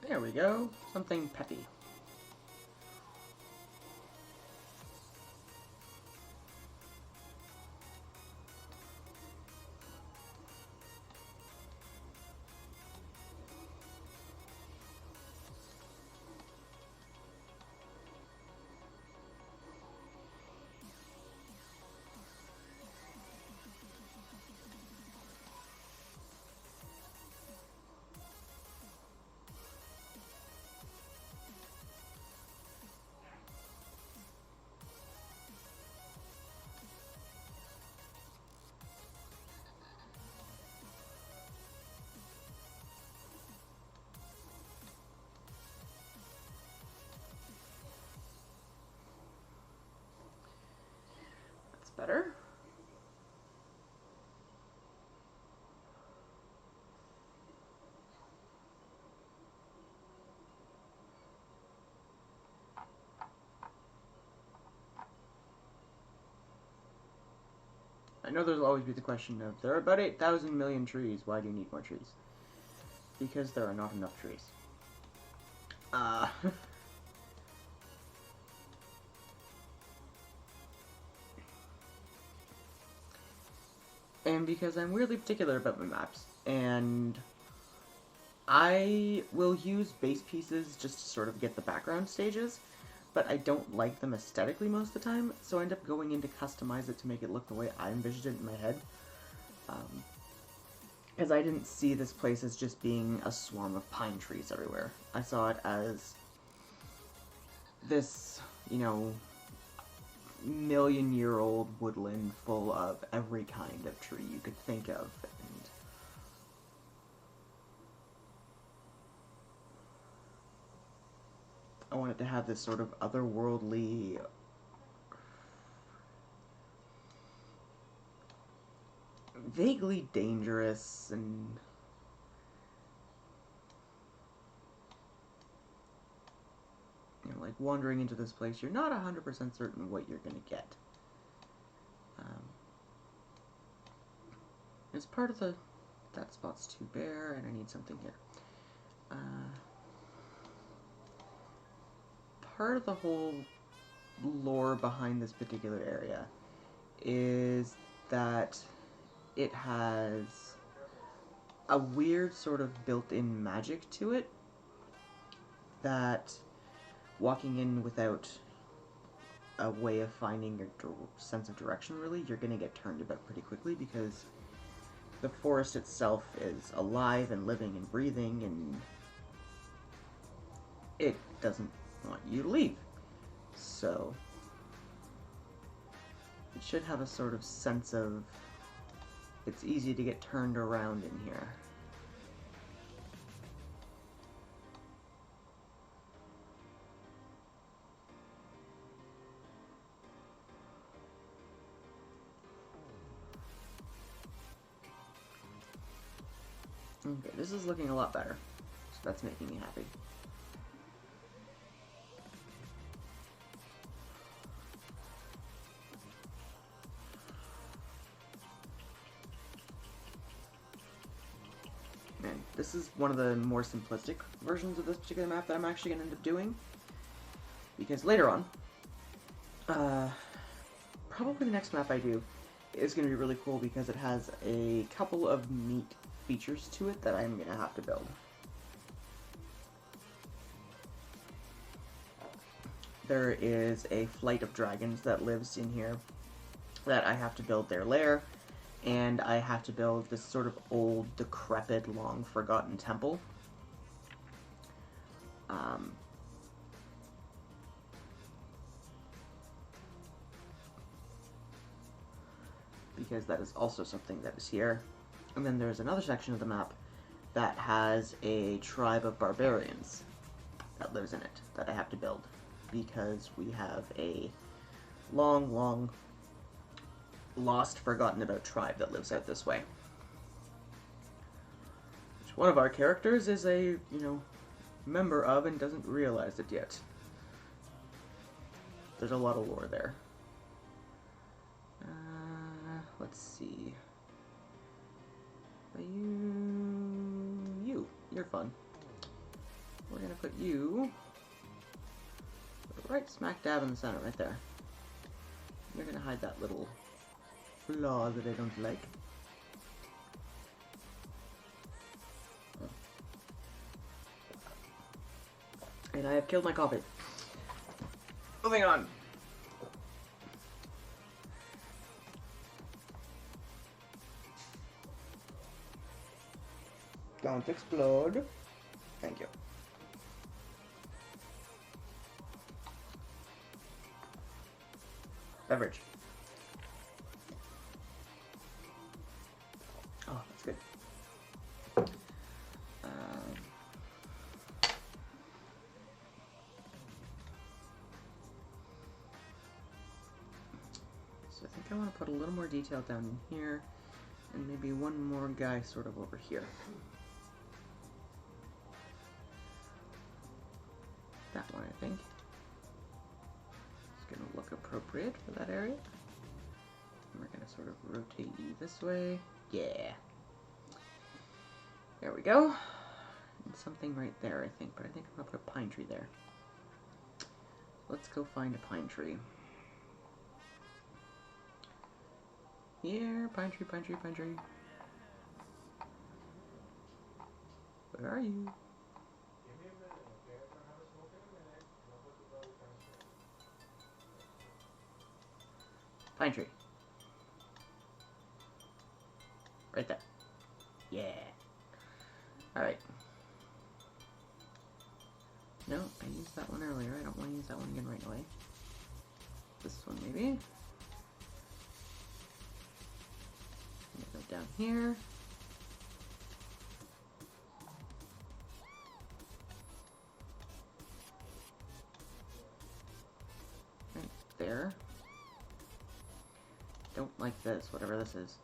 There we go. Something peppy. That's better. I know there'll always be the question of, there are about 8,000 million trees, why do you need more trees? Because there are not enough trees. And because I'm weirdly particular about my maps, and I will use base pieces just to sort of get the background stages, but I don't like them aesthetically most of the time, so I end up going in to customize it to make it look the way I envisioned it in my head. Because I didn't see this place as just being a swarm of pine trees everywhere. I saw it as this, you know, million-year-old woodland full of every kind of tree you could think of. And I wanted to have this sort of otherworldly, vaguely dangerous, and you know, like wandering into this place, you're not 100% certain what you're gonna get. It's part of the, that spot's too bare, and I need something here. Part of the whole lore behind this particular area is that it has a weird sort of built-in magic to it that walking in without a way of finding your sense of direction, really, you're going to get turned about pretty quickly, because the forest itself is alive and living and breathing, and it doesn't want you to leave. So it should have a sort of sense of, it's easy to get turned around in here. Okay, this is looking a lot better, so that's making me happy. And this is one of the more simplistic versions of this particular map that I'm actually going to end up doing, because later on, probably the next map I do is going to be really cool because it has a couple of neat features to it that I'm going to have to build. There is a flight of dragons that lives in here that I have to build their lair, and I have to build this sort of old, decrepit, long-forgotten temple. Because that is also something that is here. And then there's another section of the map that has a tribe of barbarians that lives in it that I have to build, because we have a long lost, forgotten about tribe that lives out this way. Which one of our characters is a, member of and doesn't realize it yet. There's a lot of lore there. Let's see. You're fun. We're gonna put you right smack dab in the center, right there. You're gonna hide that little flaw that I don't like. And I have killed my coffee. Moving on. Don't explode. Thank you. Beverage. Oh, that's good. So I think I want to put a little more detail down in here, and maybe one more guy sort of over here. That one, I think. It's going to look appropriate for that area. And we're going to sort of rotate you this way. Yeah. There we go. And something right there, I think. But I think I'm going to put a pine tree there. Let's go find a pine tree. Here, pine tree, pine tree, pine tree. Where are you? Give me a minute, okay? If I haven't smoked in a minute, and I'll put the belly down straight. Pine tree. Right there. Yeah. Alright. No, I used that one earlier. I don't want to use that one again right away. This one maybe. Go down here. Right there. Don't like this, whatever this is.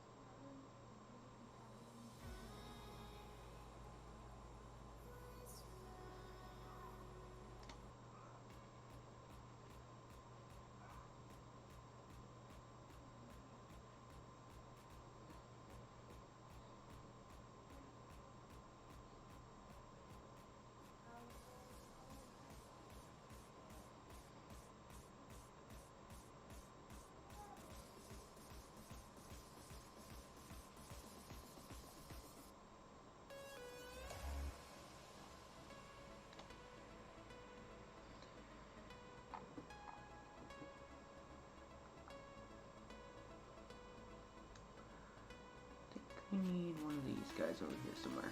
We need one of these guys over here somewhere.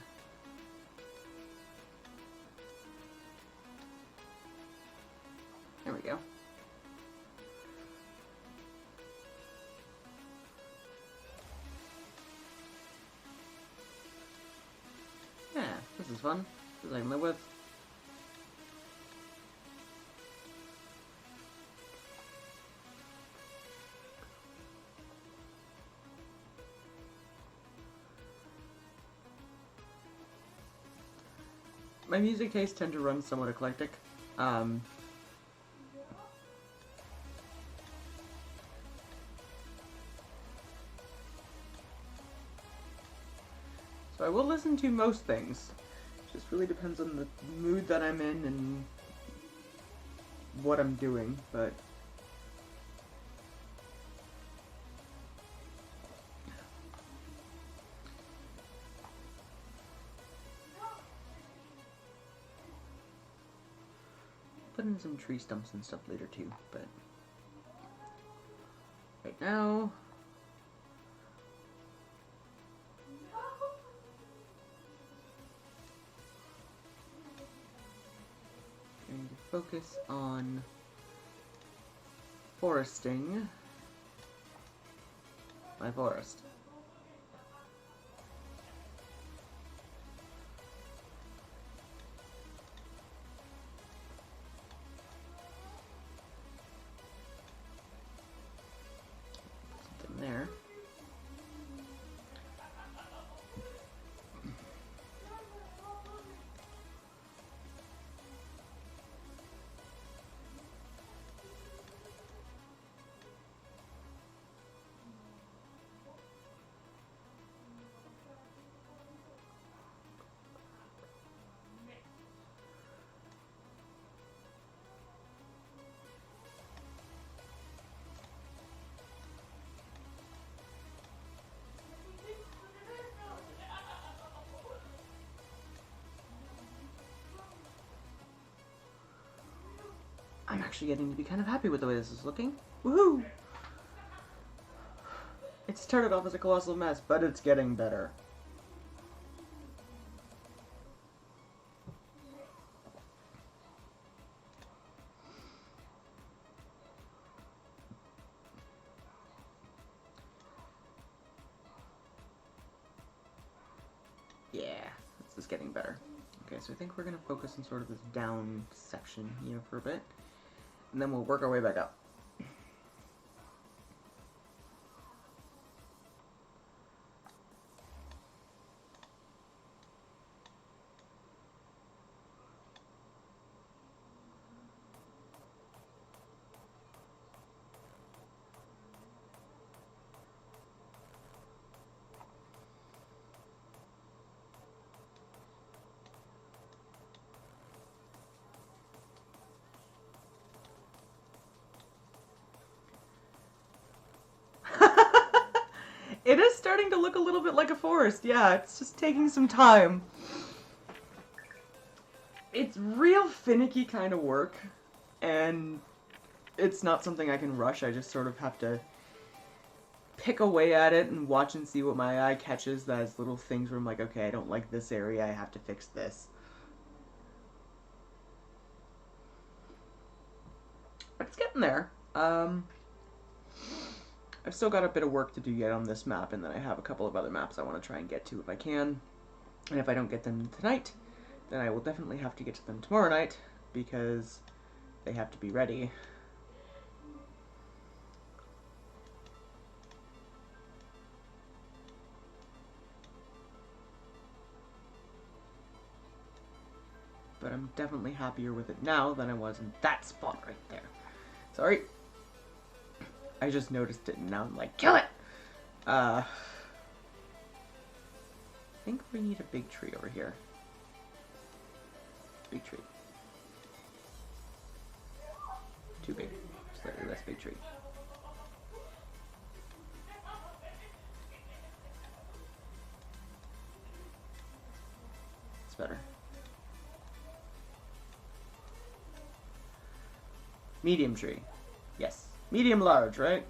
There we go. Yeah, this is fun. This I can live with. My music tastes tend to run somewhat eclectic. So I will listen to most things. It just really depends on the mood that I'm in and what I'm doing, but put in some tree stumps and stuff later too, but right now focus on foresting my forest. Something there. I'm actually getting to be kind of happy with the way this is looking. Woohoo! It started off as a colossal mess, but it's getting better. Yeah, this is getting better. Okay, so I think we're going to focus on sort of this down section here for a bit. And then we'll work our way back up. It is starting to look a little bit like a forest. Yeah, it's just taking some time. It's real finicky kind of work, and it's not something I can rush. I just sort of have to pick away at it and watch and see what my eye catches. As little things where I'm like, okay, I don't like this area, I have to fix this. But it's getting there. I've still got a bit of work to do yet on this map, and then I have a couple of other maps I want to try and get to if I can. And if I don't get them tonight, then I will definitely have to get to them tomorrow night, because they have to be ready. But I'm definitely happier with it now than I was in that spot right there. Sorry. I just noticed it and now I'm like, kill it! I think we need a big tree over here. Big tree. Too big. Slightly less big tree. It's better. Medium tree. Yes. Medium large, right?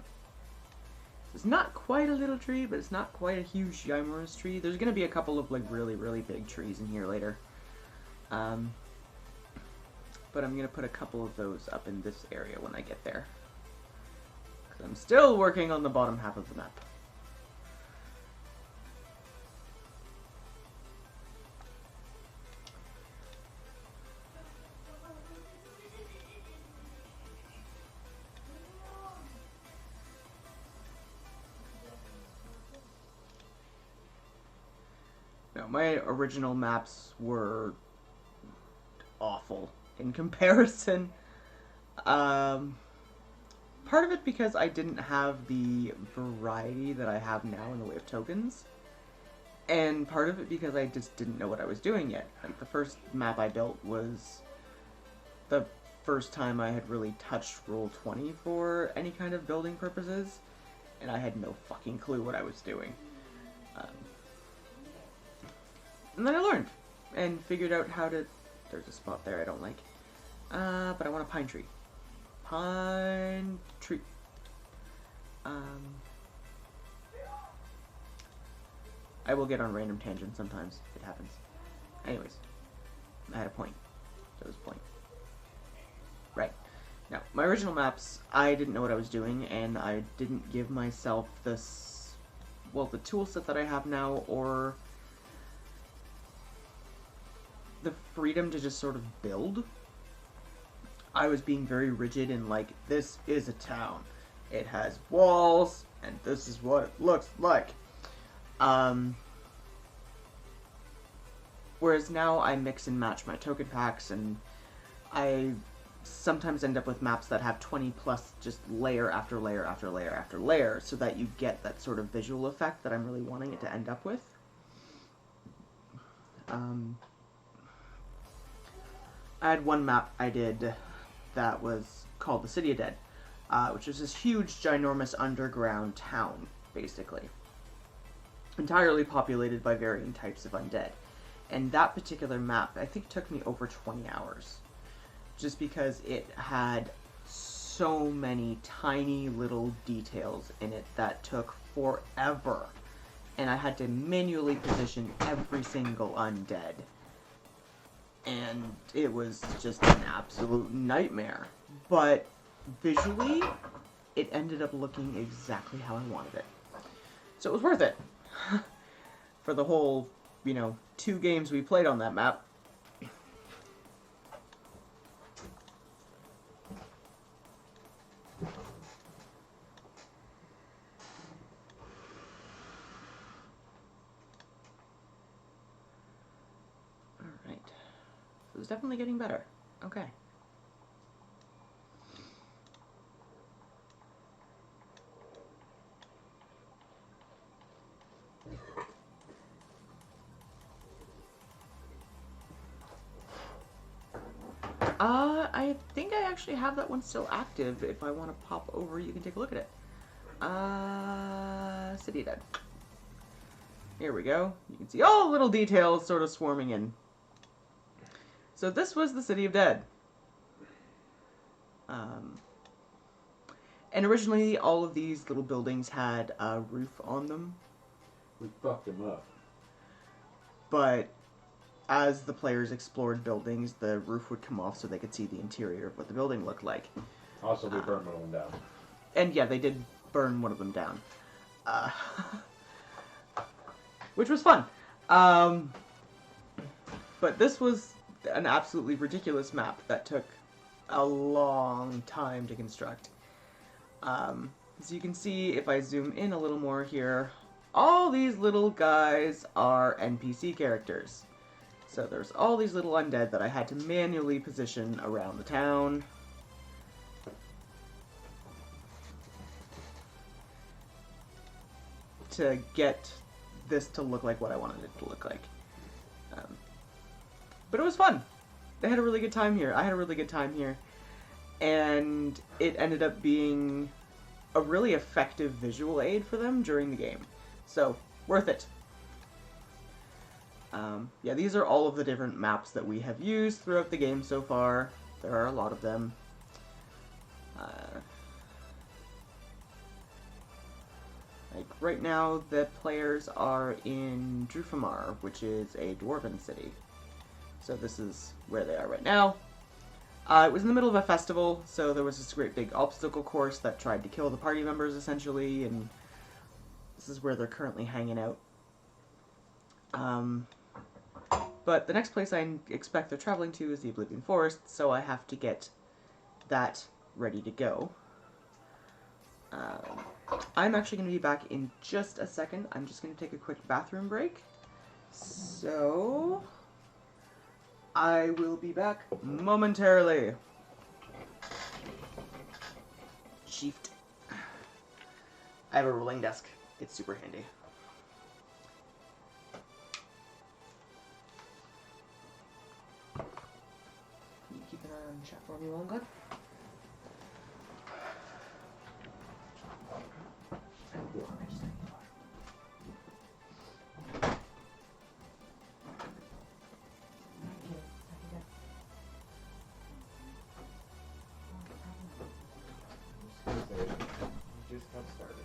It's not quite a little tree, but it's not quite a huge ginormous tree. There's gonna be a couple of like really, really big trees in here later. But I'm gonna put a couple of those up in this area when I get there. 'Cause I'm still working on the bottom half of the map. No, my original maps were awful in comparison. Part of it because I didn't have the variety that I have now in the way of tokens. And part of it because I just didn't know what I was doing yet. Like, the first map I built was the first time I had really touched Roll20 for any kind of building purposes. And I had no fucking clue what I was doing. And then I learned and figured out how to... There's a spot there I don't like. But I want a pine tree. Pine tree. I will get on random tangents sometimes. It happens. Anyways. I had a point. There was a point. Right. Now, my original maps, I didn't know what I was doing, and I didn't give myself this, well, the tool set that I have now, or the freedom to just sort of build. I was being very rigid in, like, this is a town. It has walls, and this is what it looks like. Whereas now I mix and match my token packs, and I sometimes end up with maps that have 20 plus just layer after layer after layer after layer, so that you get that sort of visual effect that I'm really wanting it to end up with. I had one map I did that was called the City of Dead, which is this huge, ginormous underground town, basically. Entirely populated by varying types of undead. And that particular map, I think, took me over 20 hours. Just because it had so many tiny little details in it that took forever. And I had to manually position every single undead. And it was just an absolute nightmare. But visually, it ended up looking exactly how I wanted it. So it was worth it. For the whole, 2 games we played on that map. Alright. So it's definitely getting better. Okay. I think I actually have that one still active. If I want to pop over, you can take a look at it. City Dead. Here we go. You can see all the little details sort of swarming in. So this was the City of Dead. And originally, all of these little buildings had a roof on them. We fucked them up. But as the players explored buildings, the roof would come off so they could see the interior of what the building looked like. Also, we burned one of them down. And yeah, they did burn one of them down. Which was fun. But this was an absolutely ridiculous map that took a long time to construct. As you can see, if I zoom in a little more here, all these little guys are NPC characters. So there's all these little undead that I had to manually position around the town. To get this to look like what I wanted it to look like. But it was fun. They had a really good time here. I had a really good time here. And it ended up being a really effective visual aid for them during the game. So, worth it. Yeah, these are all of the different maps that we have used throughout the game so far. There are a lot of them. Like, right now, the players are in Drufamar, which is a dwarven city. So this is where they are right now. It was in the middle of a festival, so there was this great big obstacle course that tried to kill the party members, essentially, and this is where they're currently hanging out. But the next place I expect they're traveling to is the Oblivion Forest, so I have to get that ready to go. I'm actually going to be back in just a second. I'm just going to take a quick bathroom break. So I will be back momentarily. Shift. I have a rolling desk. It's super handy. Can you keep an eye on the chat for me while I'm gone? Just got started.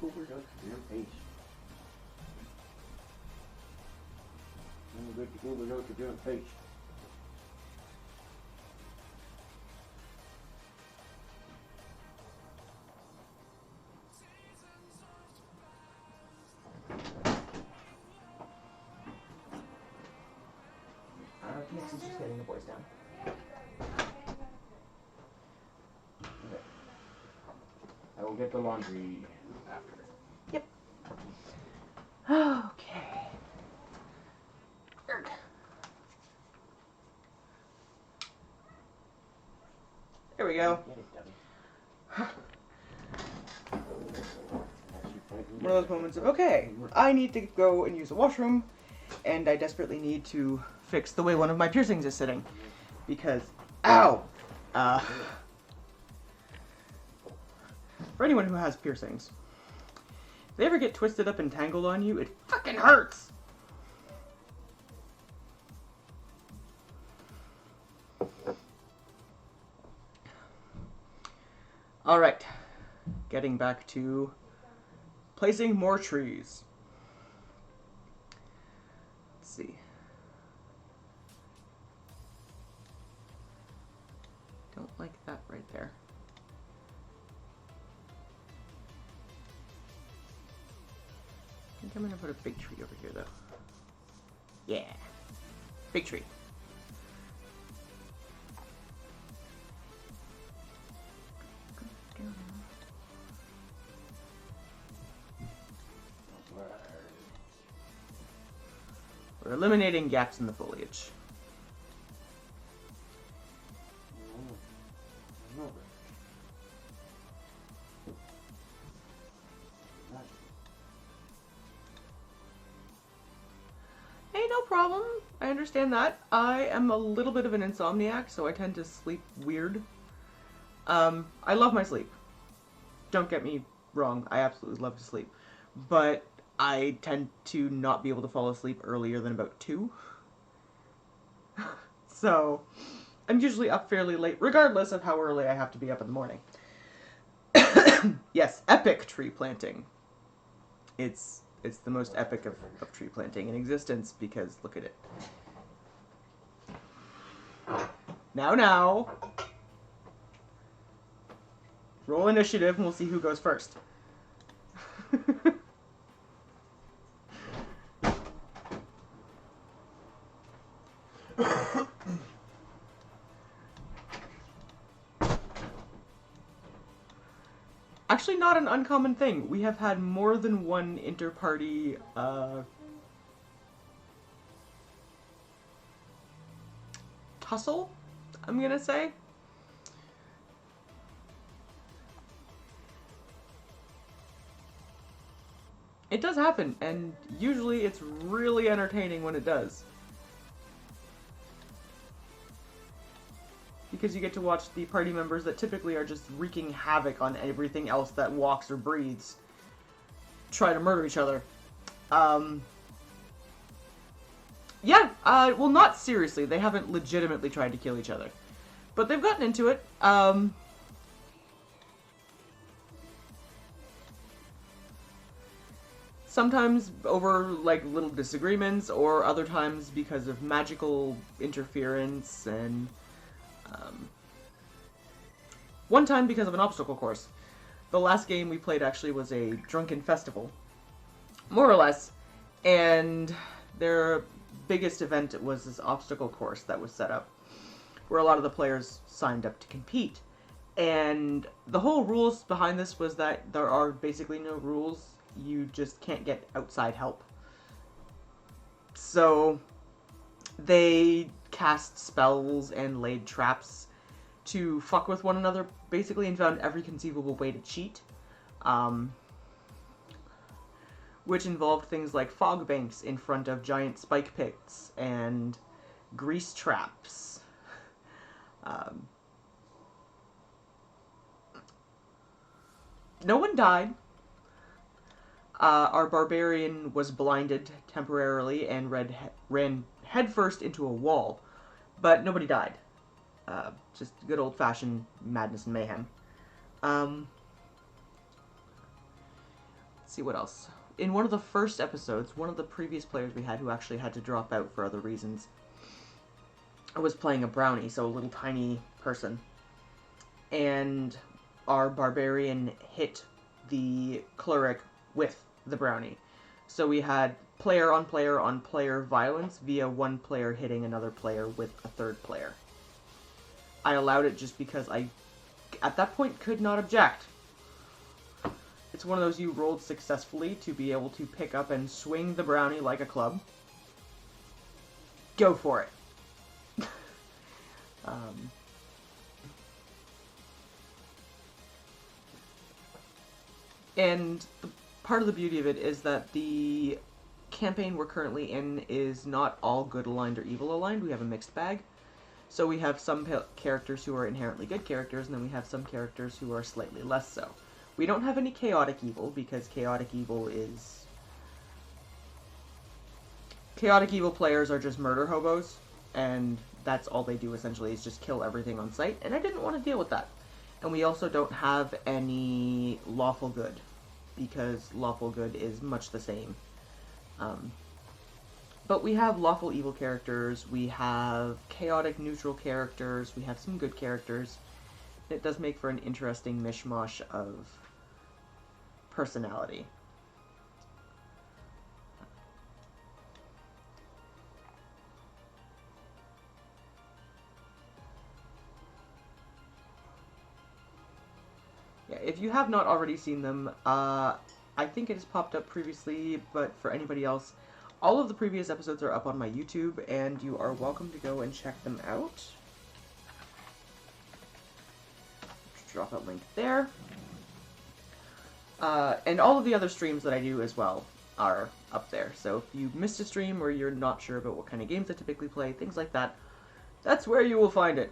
overdose your damn face. I'm good to overdose your damn face. Nixon's just getting the boys down. Okay. I will get the laundry after. Yep. Okay. Erg. There we go. Get it, dummy. One of those moments of, okay, I need to go and use the washroom, and I desperately need to fix the way one of my piercings is sitting. Because, ow! For anyone who has piercings, if they ever get twisted up and tangled on you, it fucking hurts! Alright, getting back to placing more trees. Let's see. Don't like that right there. I think I'm gonna put a big tree over here though. Yeah. Big tree. We're eliminating gaps in the foliage. Hey, no problem. I understand that. I am a little bit of an insomniac, so I tend to sleep weird. I love my sleep. Don't get me wrong, I absolutely love to sleep. But I tend to not be able to fall asleep earlier than about 2. So, I'm usually up fairly late, regardless of how early I have to be up in the morning. Yes, epic tree planting. It's the most epic of tree planting in existence, because look at it. Now. Roll initiative and we'll see who goes first. Actually, not an uncommon thing. We have had more than one inter-party, tussle, I'm gonna say. It does happen, and usually it's really entertaining when it does. Because you get to watch the party members that typically are just wreaking havoc on everything else that walks or breathes try to murder each other. Yeah, well, not seriously. They haven't legitimately tried to kill each other. But they've gotten into it. Sometimes over, like, little disagreements, or other times because of magical interference, and one time because of an obstacle course. The last game we played actually was a drunken festival, more or less, and their biggest event was this obstacle course that was set up, where a lot of the players signed up to compete. And the whole rules behind this was that there are basically no rules. You just can't get outside help. So they cast spells and laid traps to fuck with one another, basically, and found every conceivable way to cheat. Which involved things like fog banks in front of giant spike pits and grease traps. No one died. Our barbarian was blinded temporarily and ran headfirst into a wall, but nobody died. Just good old-fashioned madness and mayhem. let's see what else. In one of the first episodes, one of the previous players we had who actually had to drop out for other reasons, I was playing a brownie, so a little tiny person. And our barbarian hit the cleric with the brownie. So we had player on player violence via one player hitting another player with a third player. I allowed it just because I, at that point, could not object. It's one of those you rolled successfully to be able to pick up and swing the brownie like a club. Go for it. And part of the beauty of it is that the campaign we're currently in is not all good aligned or evil aligned. We have a mixed bag. So we have some characters who are inherently good characters, and then we have some characters who are slightly less so. We don't have any chaotic evil, because chaotic evil players are just murder hobos, and that's all they do essentially, is just kill everything on sight, and I didn't want to deal with that. And we also don't have any lawful good, because lawful good is much the same. But we have lawful evil characters, we have chaotic neutral characters, we have some good characters. It does make for an interesting mishmash of personality. Yeah, if you have not already seen them, I think it has popped up previously, but for anybody else, all of the previous episodes are up on my YouTube, and you are welcome to go and check them out. Drop that link there. And all of the other streams that I do as well are up there. So if you missed a stream or you're not sure about what kind of games I typically play, things like that, that's where you will find it.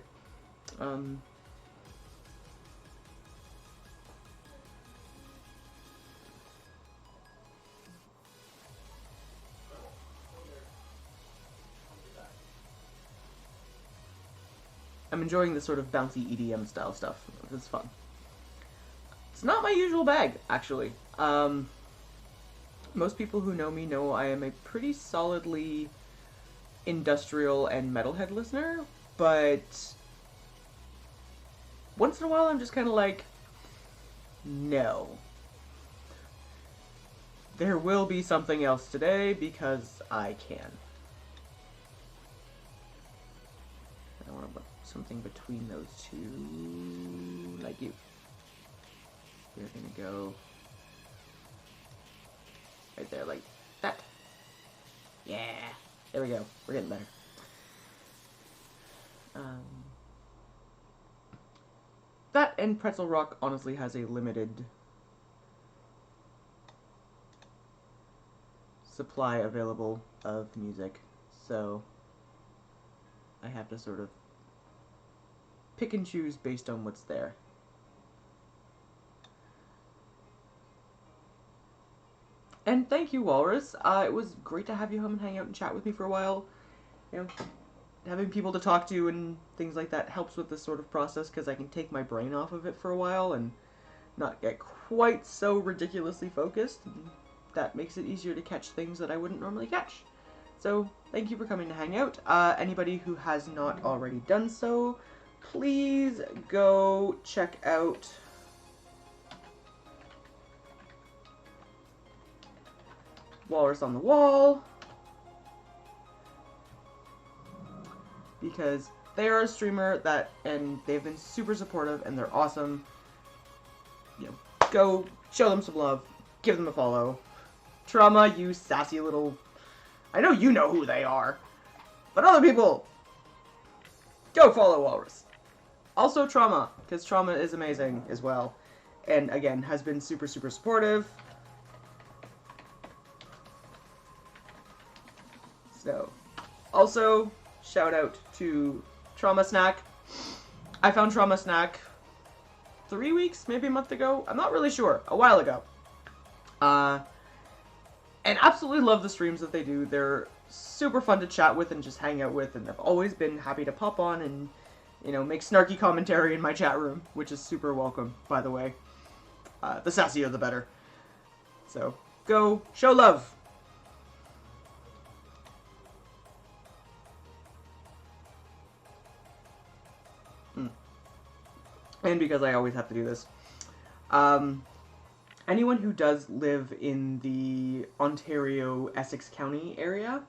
I'm enjoying this sort of bouncy EDM style stuff. It's fun. It's not my usual bag, actually. Most people who know me know I am a pretty solidly industrial and metalhead listener, but once in a while I'm just kind of like, no. There will be something else today because I can. I want to put something between those two, like you. We're gonna go right there, like that. Yeah, there we go. We're getting better. That and Pretzel Rock honestly has a limited supply available of music, so I have to sort of pick and choose based on what's there. And thank you, Walrus. It was great to have you come and hang out and chat with me for a while. You know, having people to talk to and things like that helps with this sort of process because I can take my brain off of it for a while and not get quite so ridiculously focused. And that makes it easier to catch things that I wouldn't normally catch. So, thank you for coming to hang out. Anybody who has not already done so, please go check out Walrus on the Wall, because they are a streamer that, and they've been super supportive and they're awesome. You know, go show them some love, give them a follow. Trauma, you sassy little, I know you know who they are, but other people, go follow Walrus. Also Trauma, because Trauma is amazing as well, and again has been super supportive. So, also, shout out to Trauma Snack. I found Trauma Snack 3 weeks, maybe a month ago. I'm not really sure. A while ago. And absolutely love the streams that they do. They're super fun to chat with and just hang out with, and I've always been happy to pop on and, you know, make snarky commentary in my chat room, which is super welcome, by the way. The sassier the better. So, go show love! And because I always have to do this, anyone who does live in the Ontario Essex County area,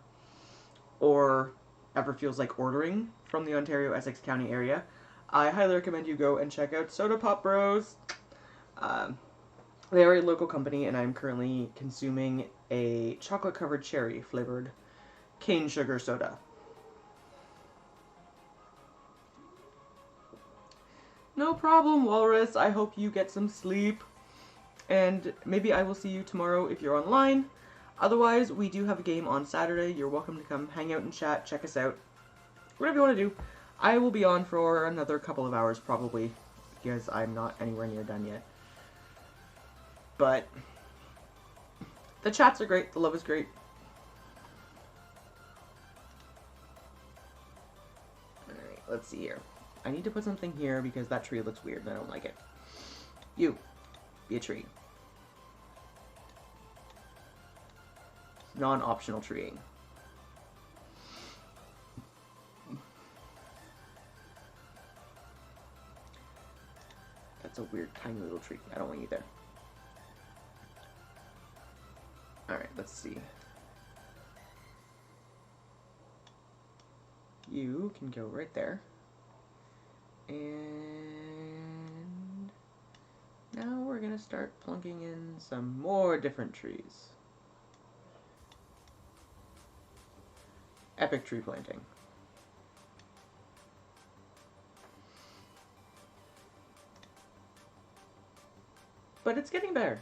or ever feels like ordering from the Ontario Essex County area, I highly recommend you go and check out Soda Pop Bros. They are a local company, and I'm currently consuming a chocolate-covered cherry flavored cane sugar soda. No problem, Walrus. I hope you get some sleep. And maybe I will see you tomorrow if you're online. Otherwise, we do have a game on Saturday. You're welcome to come hang out and chat, check us out. Whatever you want to do. I will be on for another couple of hours probably, because I'm not anywhere near done yet. But the chats are great. The love is great. Alright, let's see here. I need to put something here because that tree looks weird and I don't like it. You. Be a tree. Non-optional treeing. That's a weird tiny little tree. I don't want you there. Alright, let's see. You can go right there. And now we're gonna start plunking in some more different trees. Epic tree planting. But it's getting better.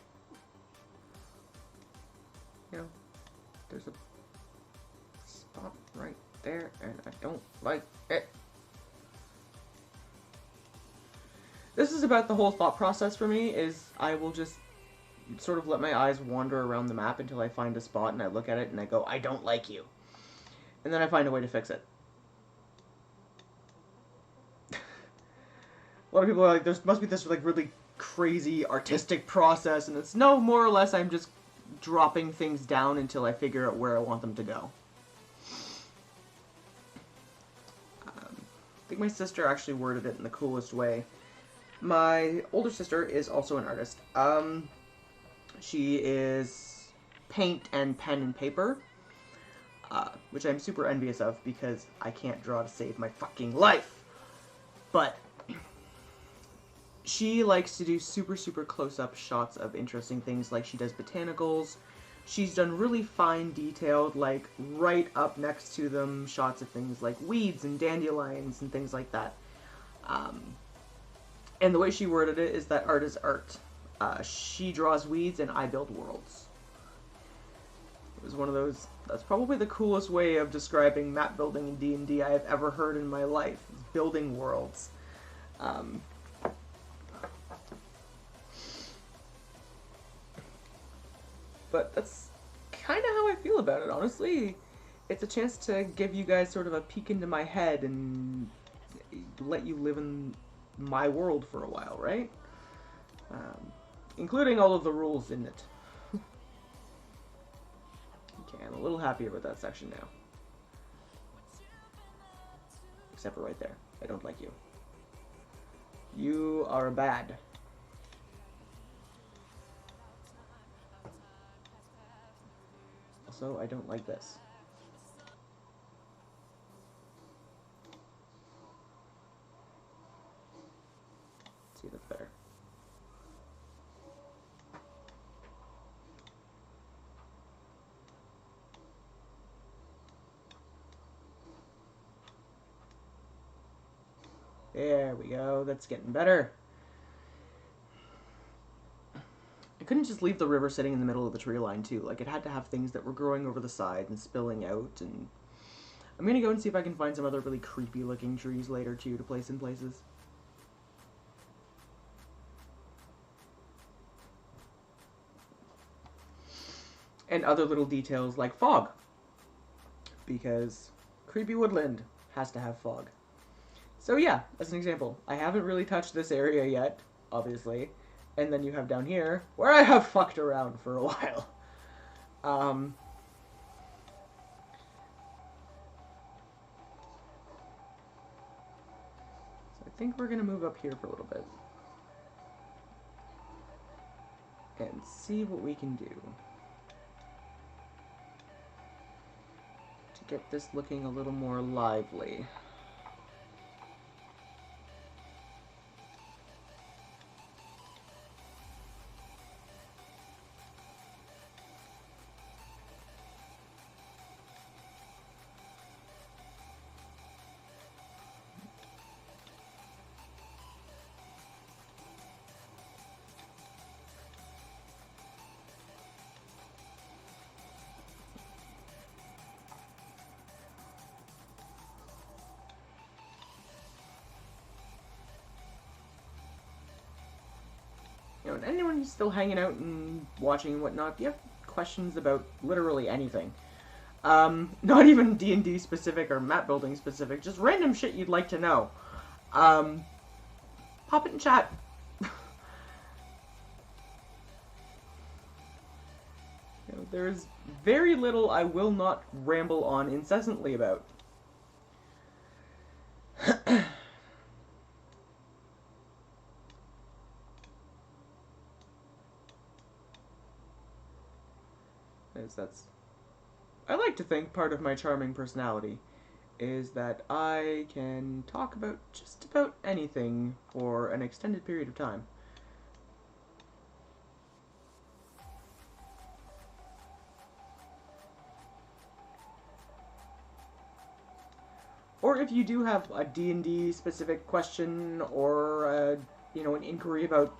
You know, there's a spot right there and I don't like it. This is about the whole thought process for me, is I will just sort of let my eyes wander around the map until I find a spot and I look at it and I go, I don't like you. And then I find a way to fix it. A lot of people are like, there must be this like really crazy artistic process, and it's no, more or less I'm just dropping things down until I figure out where I want them to go. I think my sister actually worded it in the coolest way. My older sister is also an artist. She is paint and pen and paper, which I'm super envious of because I can't draw to save my fucking life. But she likes to do super, super close-up shots of interesting things, like she does botanicals. She's done really fine, detailed, like, right up next to them, shots of things like weeds and dandelions and things like that. And the way she worded it is that art is art. She draws weeds and I build worlds. It was one of those, that's probably the coolest way of describing map building in D&D I have ever heard in my life. Building worlds. But that's kind of how I feel about it, honestly. It's a chance to give you guys sort of a peek into my head and let you live in my world for a while, right? Including all of the rules in it. Okay, I'm a little happier with that section now. Except for right there. I don't like you. You are bad. Also, I don't like this. Let's see, that's better. There we go, that's getting better. I couldn't just leave the river sitting in the middle of the tree line too. Like, it had to have things that were growing over the side and spilling out, and I'm gonna go and see if I can find some other really creepy looking trees later too to place in places. And other little details like fog. Because creepy woodland has to have fog. So yeah, as an example, I haven't really touched this area yet, obviously. And then you have down here, where I have fucked around for a while. So I think we're going to move up here for a little bit. And see what we can do to get this looking a little more lively. You know, and anyone who's still hanging out and watching and whatnot, if you have questions about literally anything, not even D&D specific or map building specific, just random shit you'd like to know, pop it in chat. You know, there's very little I will not ramble on incessantly about. That's, I like to think part of my charming personality is that I can talk about just about anything for an extended period of time. Or if you do have a D&D specific question or you know, an inquiry about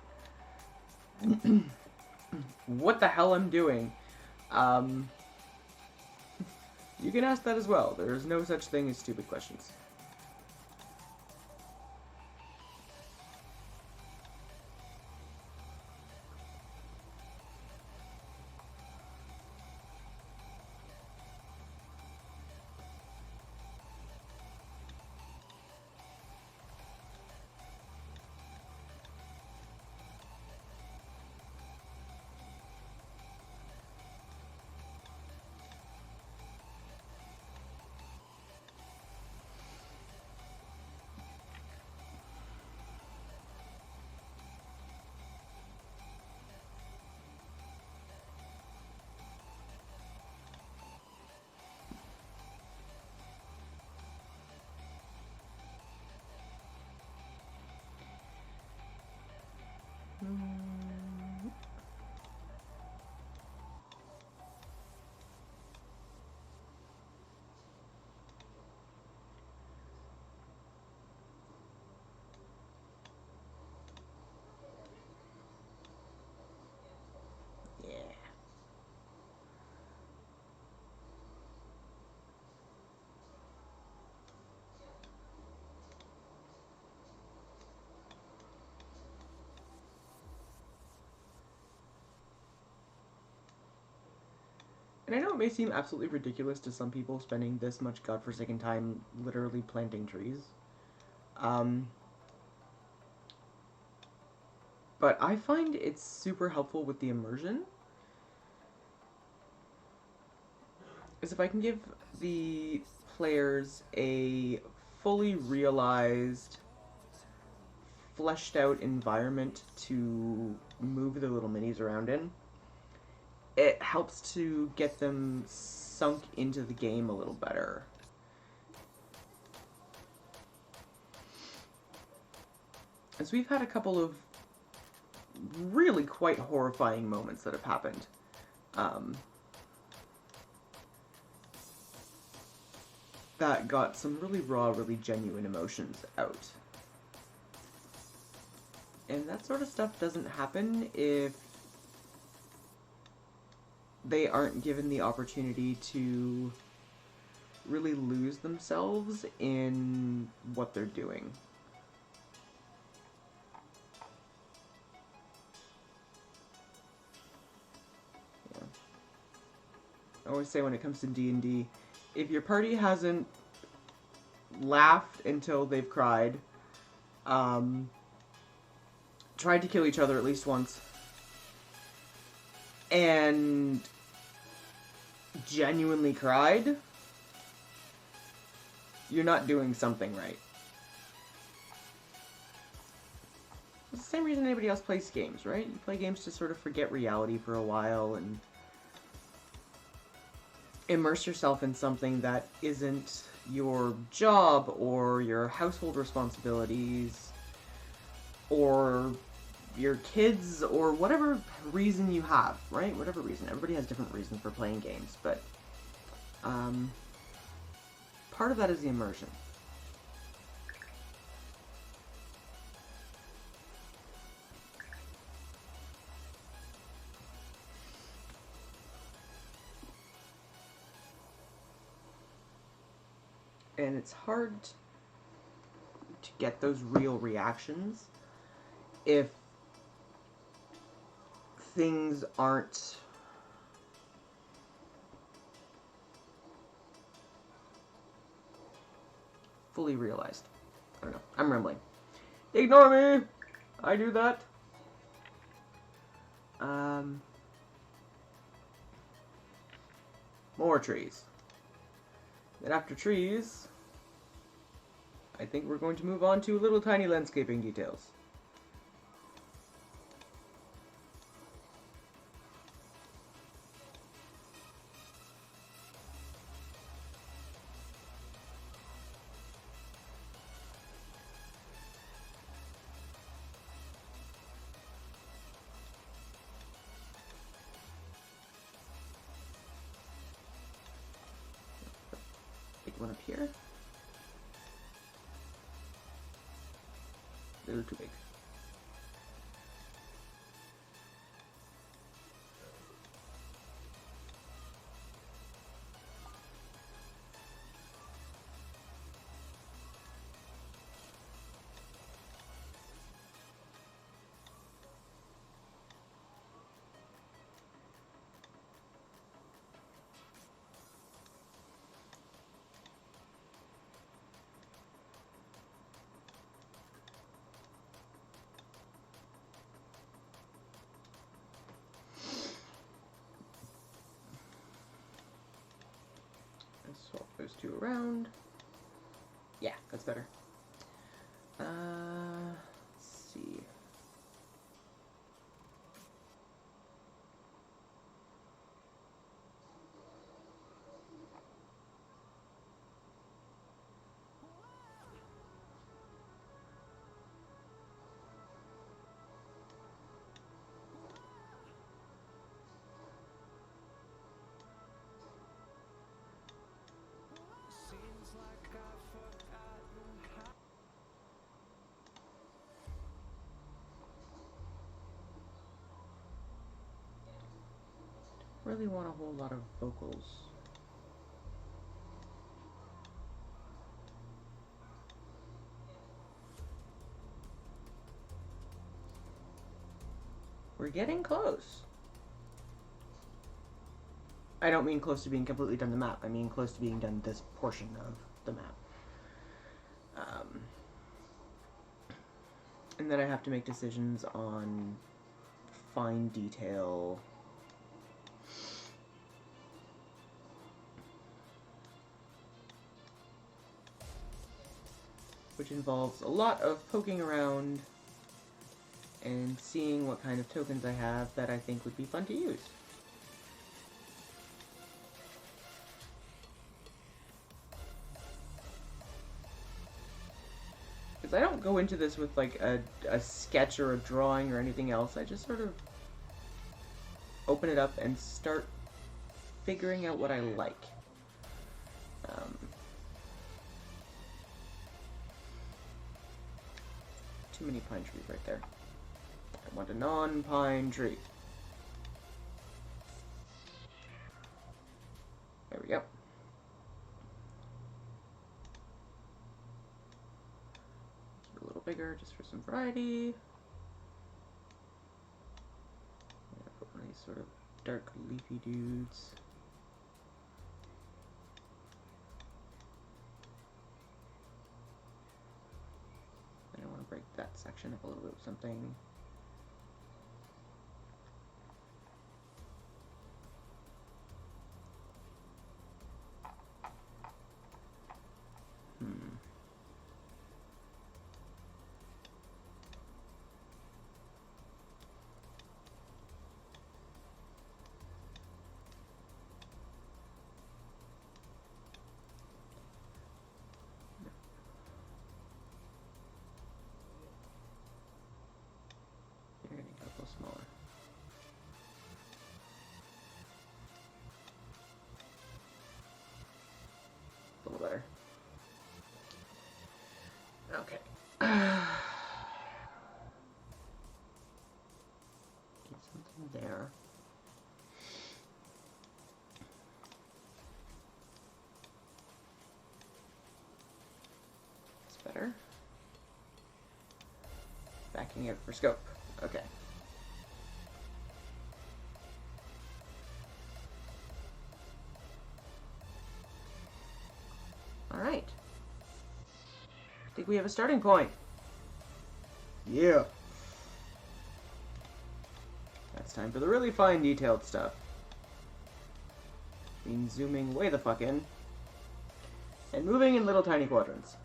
what the hell I'm doing, you can ask that as well. There is no such thing as stupid questions. And I know it may seem absolutely ridiculous to some people spending this much godforsaken time literally planting trees. But I find it's super helpful with the immersion. Is if I can give the players a fully realized, fleshed out environment to move their little minis around in, it helps to get them sunk into the game a little better. As we've had a couple of really quite horrifying moments that have happened. That got some really raw, really genuine emotions out. And that sort of stuff doesn't happen if they aren't given the opportunity to really lose themselves in what they're doing. Yeah. I always say when it comes to D&D, if your party hasn't laughed until they've cried, tried to kill each other at least once, and genuinely cried, you're not doing something right. It's the same reason anybody else plays games, right? You play games to sort of forget reality for a while and immerse yourself in something that isn't your job or your household responsibilities or your kids or whatever reason you have, right? Whatever reason. Everybody has different reasons for playing games, but part of that is the immersion. And it's hard to get those real reactions if things aren't fully realized. I don't know. I'm rambling. Ignore me! I do that. More trees. Then after trees, I think we're going to move on to little tiny landscaping details. One up here. A little too big. Swap those two around. Yeah, that's better. Let's see. Really want a whole lot of vocals. We're getting close. I don't mean close to being completely done the map. I mean close to being done this portion of the map. And then I have to make decisions on fine detail. Which involves a lot of poking around and seeing what kind of tokens I have that I think would be fun to use. Because I don't go into this with like a sketch or a drawing or anything else. I just sort of open it up and start figuring out what I like. Too many pine trees right there. I want a non-pine tree. There we go. A little bigger just for some variety. Put one of these sort of dark leafy dudes. I want to break that section up a little bit with something Okay. Get something there. That's better. Backing it for scope. Okay. Alright. I think we have a starting point. Yeah. That's time for the really fine detailed stuff. Means zooming way the fuck in. And moving in little tiny quadrants.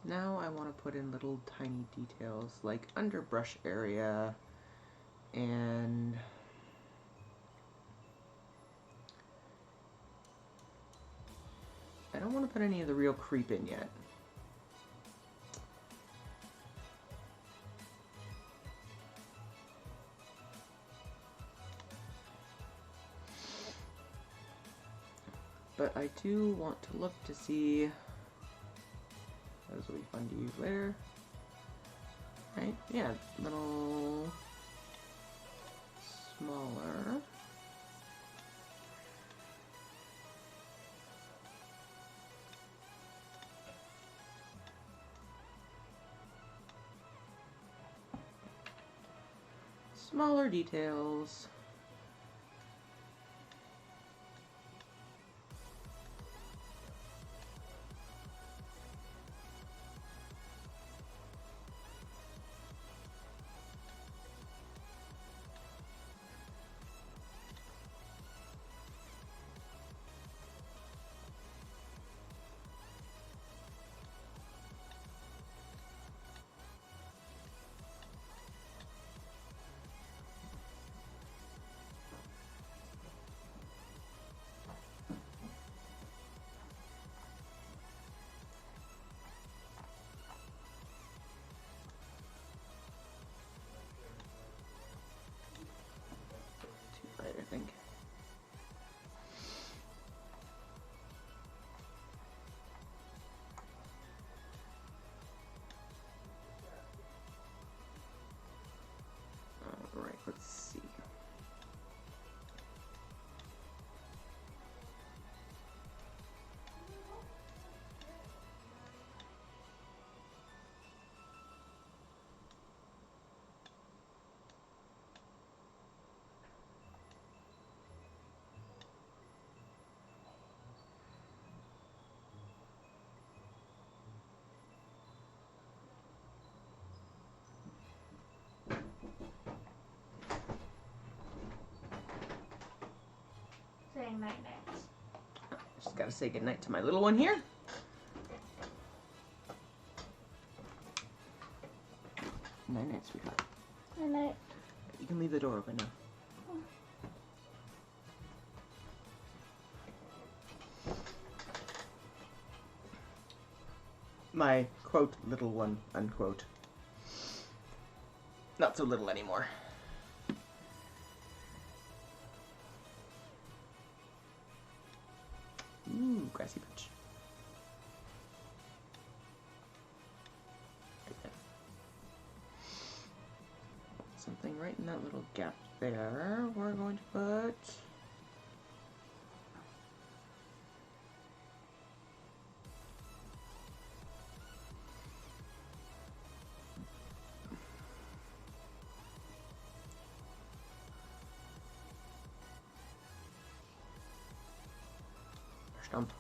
Now I want to put in little tiny details like underbrush area and I don't want to put any of the real creep in yet. But I do want to look to see. Those will be fun to use later. Right? Yeah, little smaller. Smaller details. I think. All right, let's see. Saying night night. Just gotta say goodnight to my little one here. Night night, sweetheart. Night night. You can leave the door open now. My quote little one unquote. Not so little anymore. Ooh, grassy patch. Right there. Something right in that little gap there. We're going to put. Stump.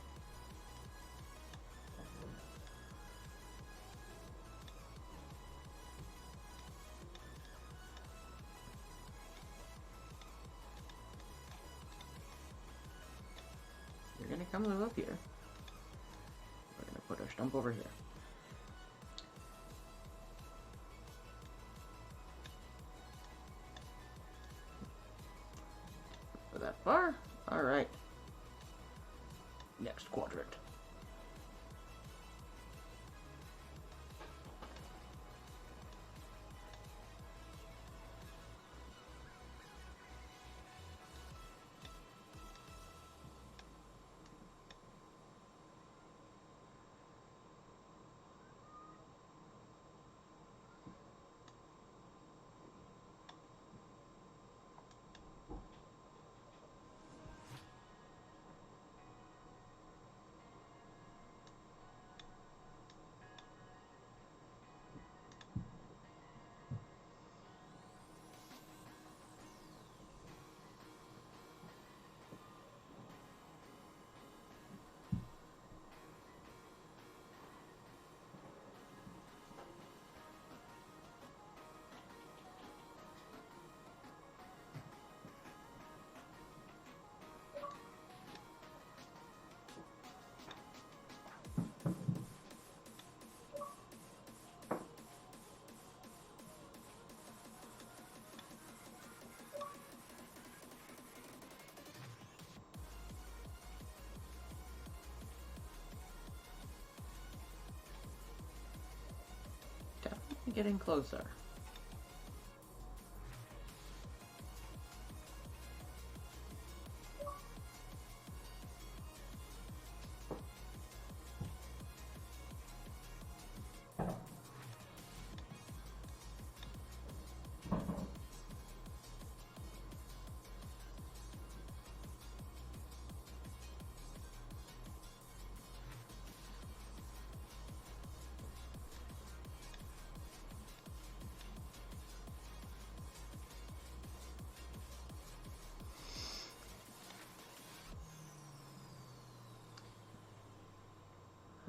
You're gonna come live up here. We're gonna put our stump over here. that far. Alright. Next quadrant. Definitely getting closer.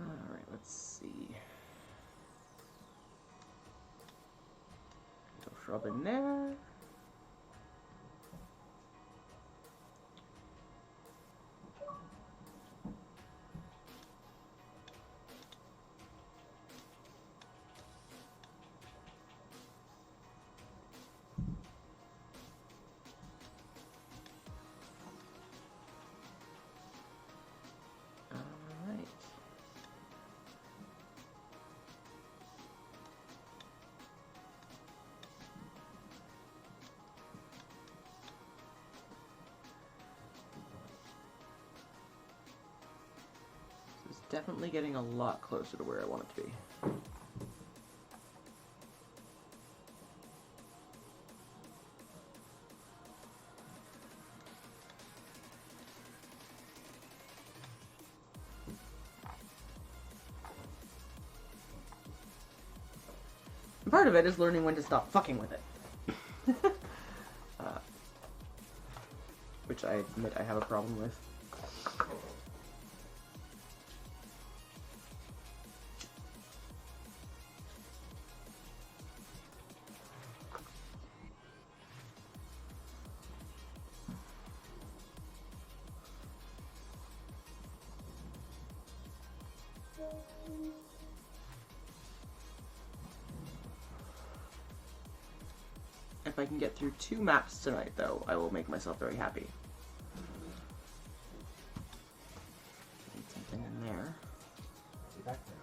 Alright, let's see. Go shrub in there. Alright. This is definitely getting a lot closer to where I want it to be. And part of it is learning when to stop fucking with it. Which I admit I have a problem with. If I can get through 2 maps tonight, though, I will make myself very happy. Need something in there. Get back there.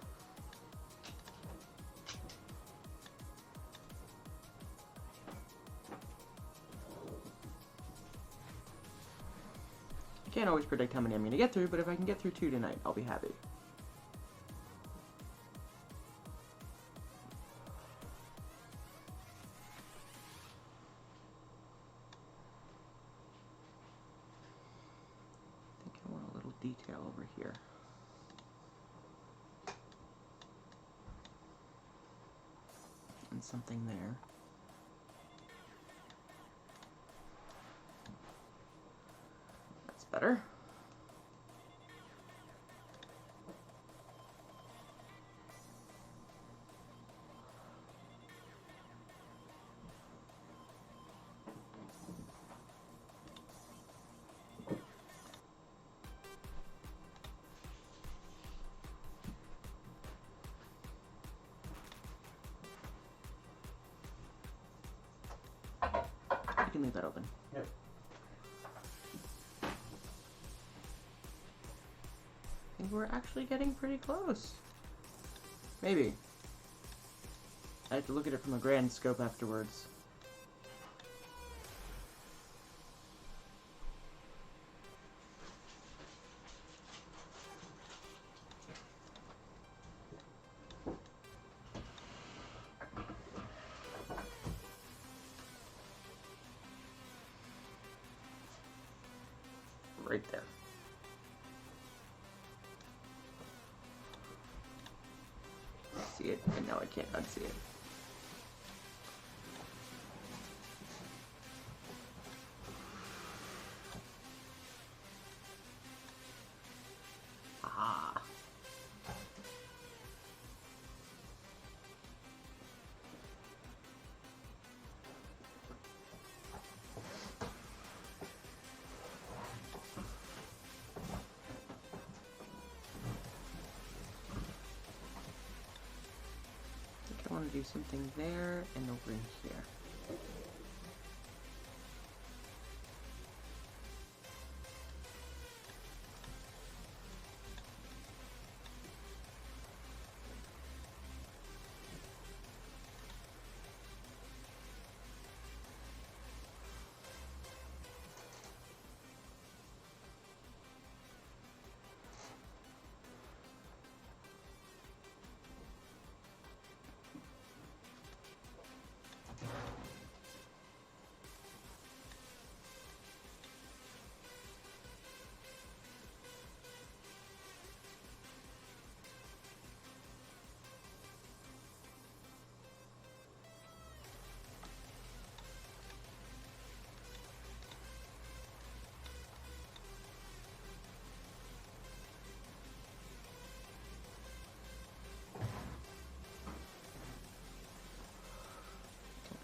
I can't always predict how many I'm going to get through, but if I can get through 2 tonight, I'll be happy. I think I want a little detail over here. And something there. That's better. You can leave that open. Yep. think we're actually getting pretty close. Maybe. I have to look at it from a grand scope afterwards. Right there. See it, and now I can't unsee it. Ah. I want to do something there and over in here.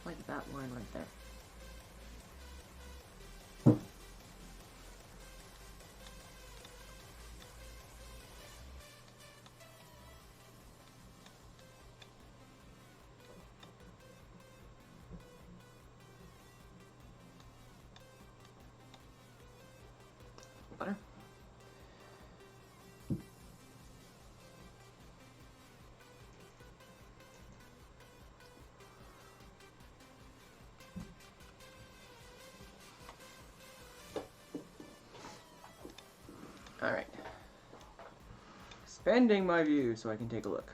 Like that line right there. Better. Alright. Expanding my view so I can take a look.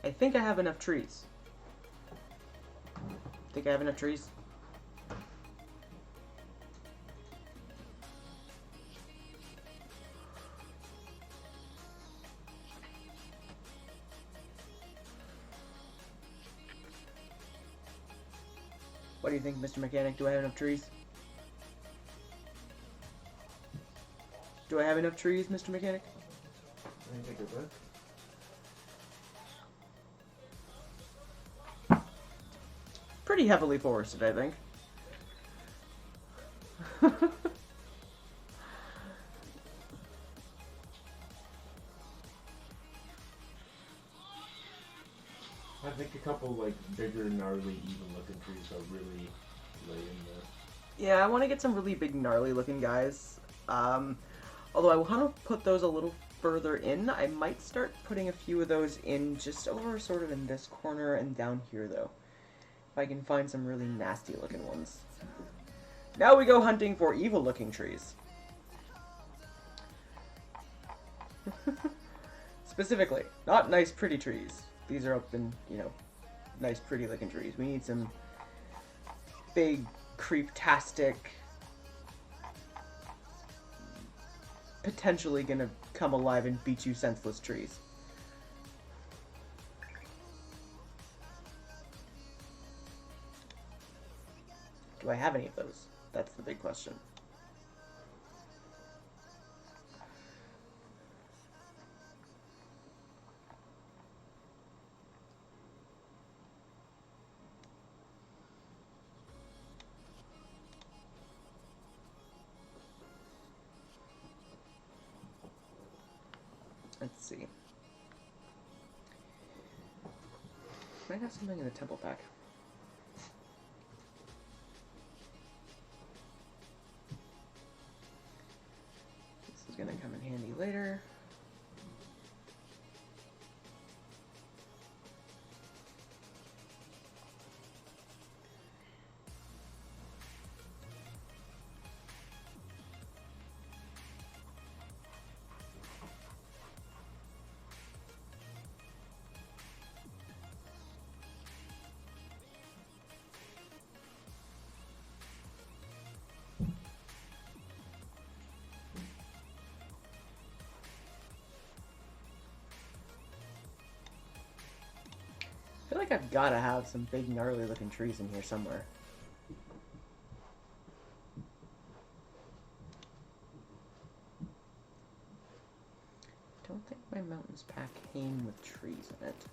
I think I have enough trees. Think I have enough trees? What do you think, Mr. Mechanic? Do I have enough trees? Do I have enough trees, Mr. Mechanic? Let me take a look. Pretty heavily forested, I think. I think a couple like bigger, gnarly, even-looking trees are really lay in there. Yeah, I want to get some really big, gnarly-looking guys. Although I want to put those a little further in. I might start putting a few of those in just over sort of in this corner and down here, though. If I can find some really nasty-looking ones. Now we go hunting for evil-looking trees. Specifically, not nice, pretty trees. These are up in, you know, nice, pretty-looking trees. We need some big, creep-tastic, potentially gonna come alive and beat you senseless trees. Do I have any of those? That's the big question. Let's see. Might have something in the temple pack. This is gonna come in handy later. I feel like I've gotta have some big gnarly looking trees in here somewhere. Don't think my mountains pack came with trees in it.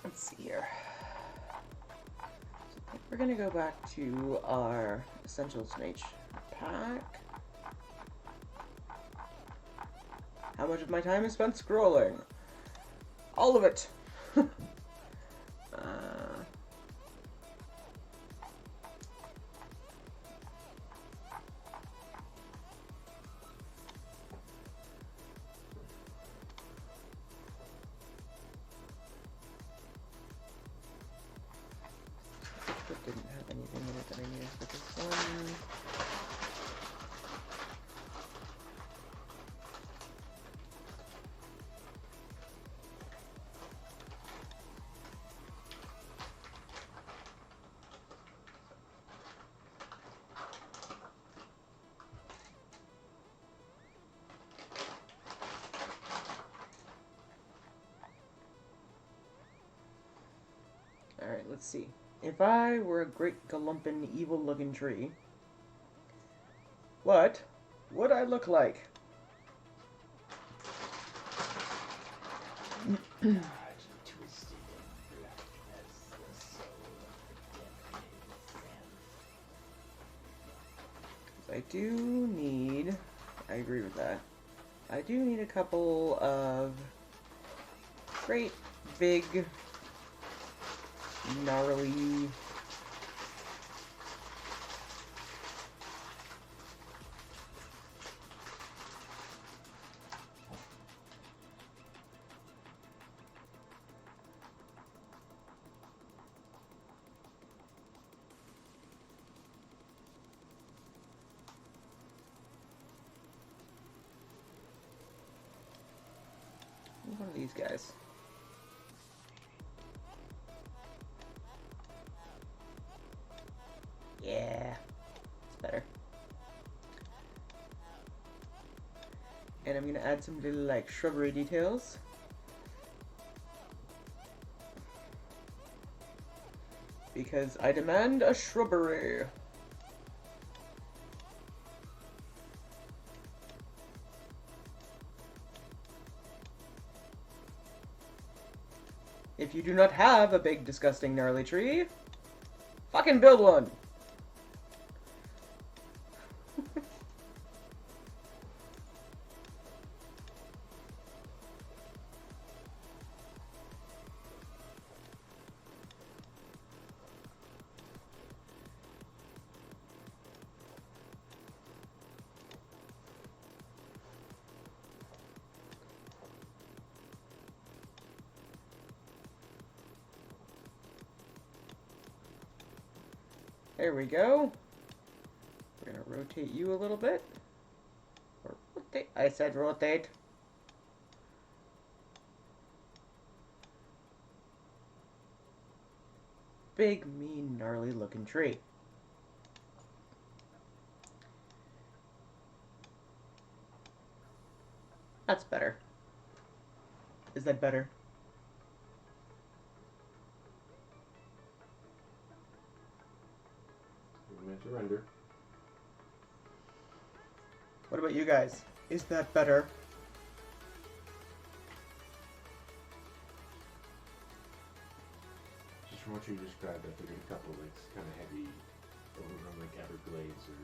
Let's see here. So I think we're gonna go back to our Essentials Mage pack. How much of my time is spent scrolling? All of it! Didn't have anything in it that I needed for this one. Alright, let's see. If I were a great galumphing, evil-looking tree, what would I look like? I do need... I agree with that. I do need a couple of great, big, gnarly. One of these guys. Yeah, it's better. And I'm gonna add some little like shrubbery details. Because I demand a shrubbery. If you do not have a big, disgusting, gnarly tree, fucking build one! There we go. We're gonna rotate you a little bit. Or rotate. I said rotate. Big, mean, gnarly looking tree. That's better. Is that better? We're meant to render. What about you guys? Is that better? Just from what you described, I figured a couple like kind of heavy, overrun like Everglades or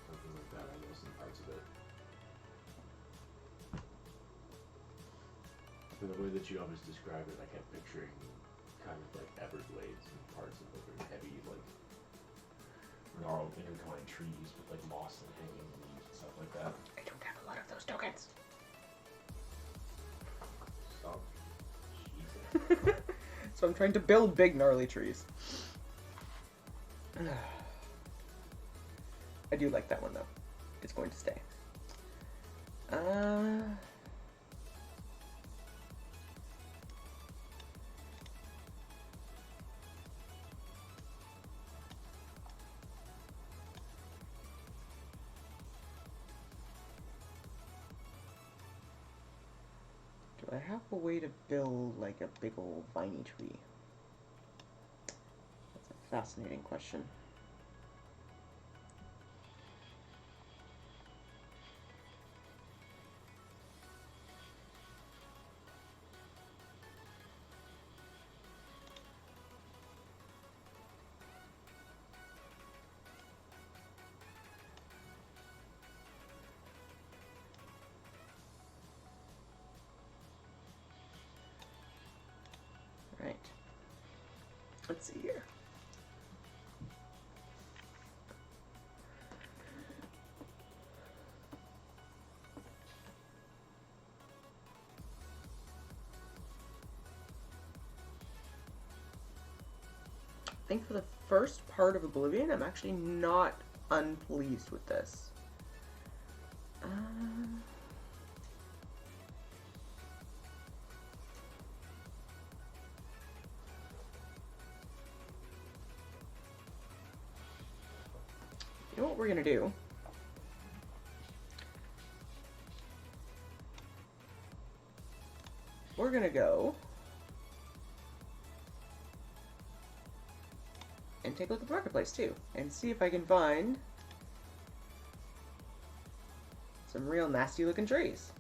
something like that. I know some parts of it. So the way that you always described it, I kept picturing kind of like Everglades and parts of it are heavy, like gnarled, intertwined trees with like moss and hanging leaves and stuff like that. I don't have a lot of those tokens. Stop. Jesus. So I'm trying to build big, gnarly trees. I do like that one, though. It's going to stay. Do I have a way to build, like, a big old viney tree? That's a fascinating question. Right. Let's see here. I think for the first part of Oblivion, I'm actually not unpleased with this. You know what we're gonna do? We're gonna go and take a look at the marketplace too, and see if I can find some real nasty looking trees.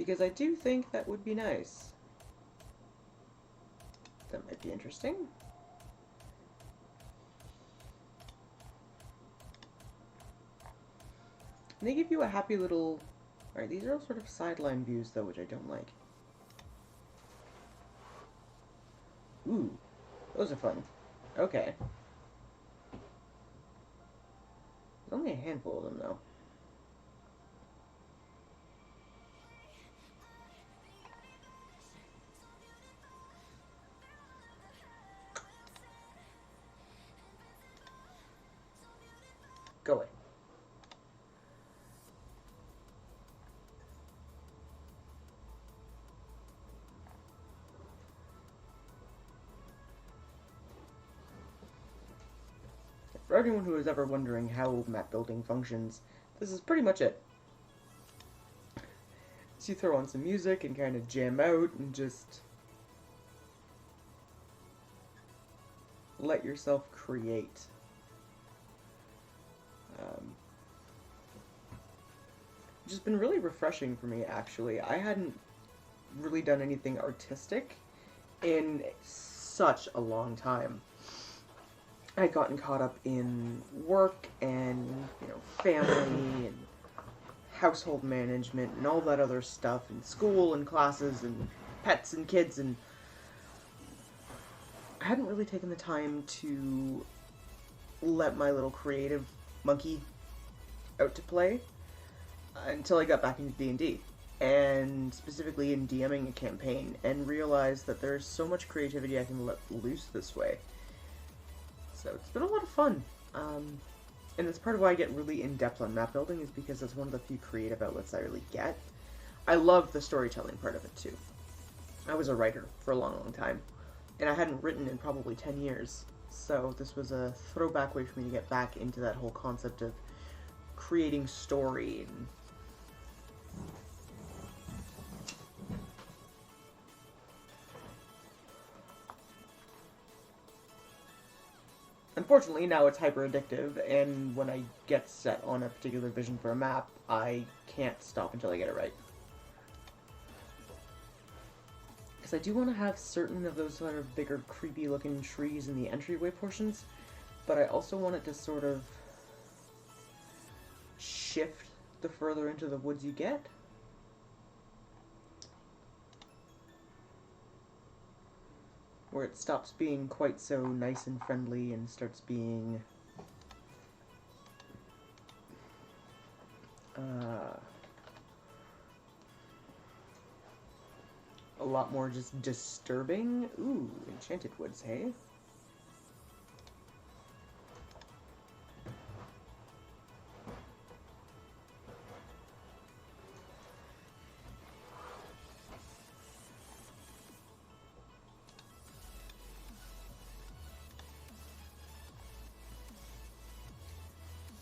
Because I do think that would be nice. That might be interesting. And they give you a happy little... Alright, these are all sort of sideline views, though, which I don't like. Ooh, those are fun. Okay. There's only a handful of them, though. Go away. For everyone who is ever wondering how map building functions, this is pretty much it. So you throw on some music and kind of jam out and just let yourself create. Which has been really refreshing for me, actually. I hadn't really done anything artistic in such a long time. I'd gotten caught up in work and, you know, family and household management and all that other stuff, and school and classes and pets and kids, and I hadn't really taken the time to let my little creative monkey out to play until I got back into D&D, and specifically in DMing a campaign, and realized that there's so much creativity I can let loose this way. So it's been a lot of fun, and that's part of why I get really in-depth on map building, is because it's one of the few creative outlets I really get. I love the storytelling part of it too. I was a writer for a long, long time, and I hadn't written in probably 10 years, so this was a throwback way for me to get back into that whole concept of creating story. And unfortunately, now it's hyper addictive, and when I get set on a particular vision for a map, I can't stop until I get it right. Because I do want to have certain of those sort of bigger, creepy looking trees in the entryway portions, but I also want it to sort of shift the further into the woods you get. Where it stops being quite so nice and friendly and starts being a lot more just disturbing. Ooh, enchanted woods, hey?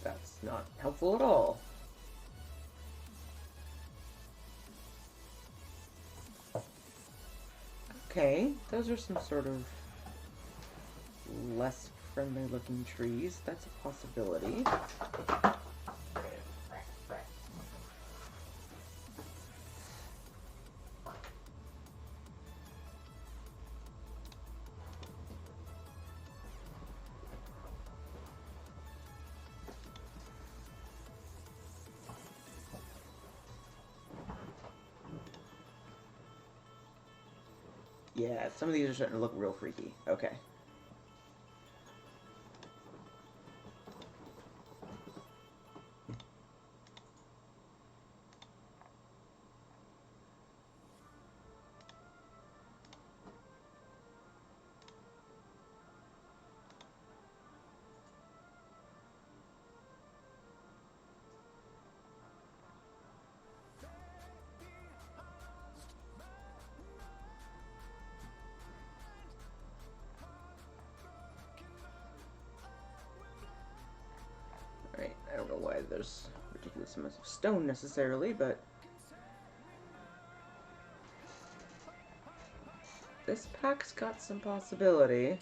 That's not helpful at all. Okay, those are some sort of less friendly looking trees. That's a possibility. Yeah, some of these are starting to look real freaky. Okay. Right, I don't know why there's ridiculous amounts of stone necessarily, but this pack's got some possibility.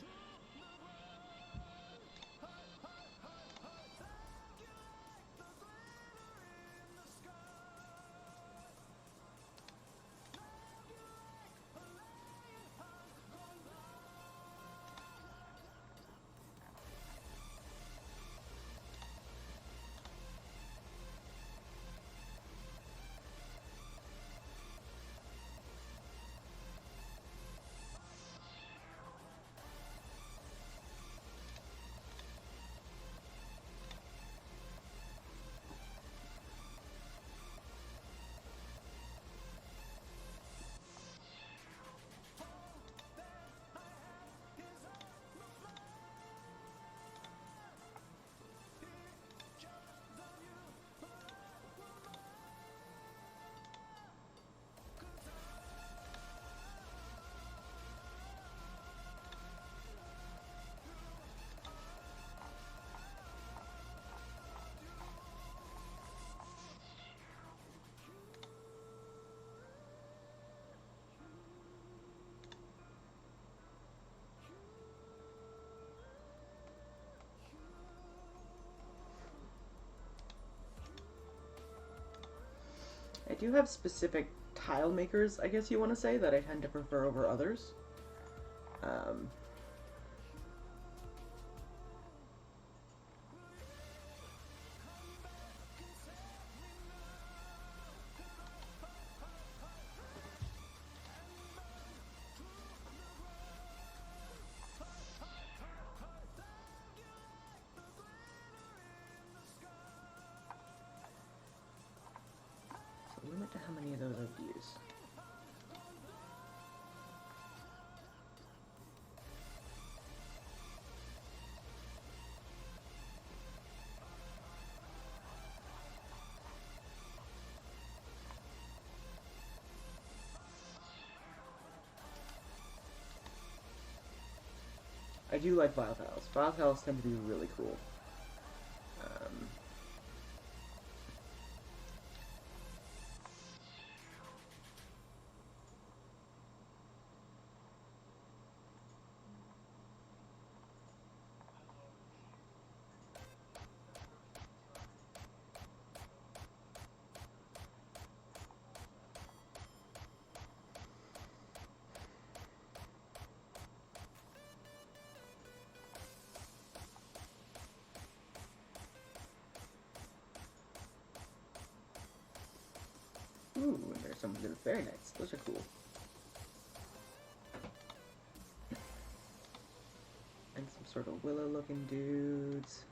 I do have specific tile makers, I guess you want to say, that I tend to prefer over others. Limit to how many of those I've used. I do like Vile Tiles. Vile Tiles tend to be really cool. Ooh, and there's some little fairy knights. Those are cool. And some sort of willow-looking dudes.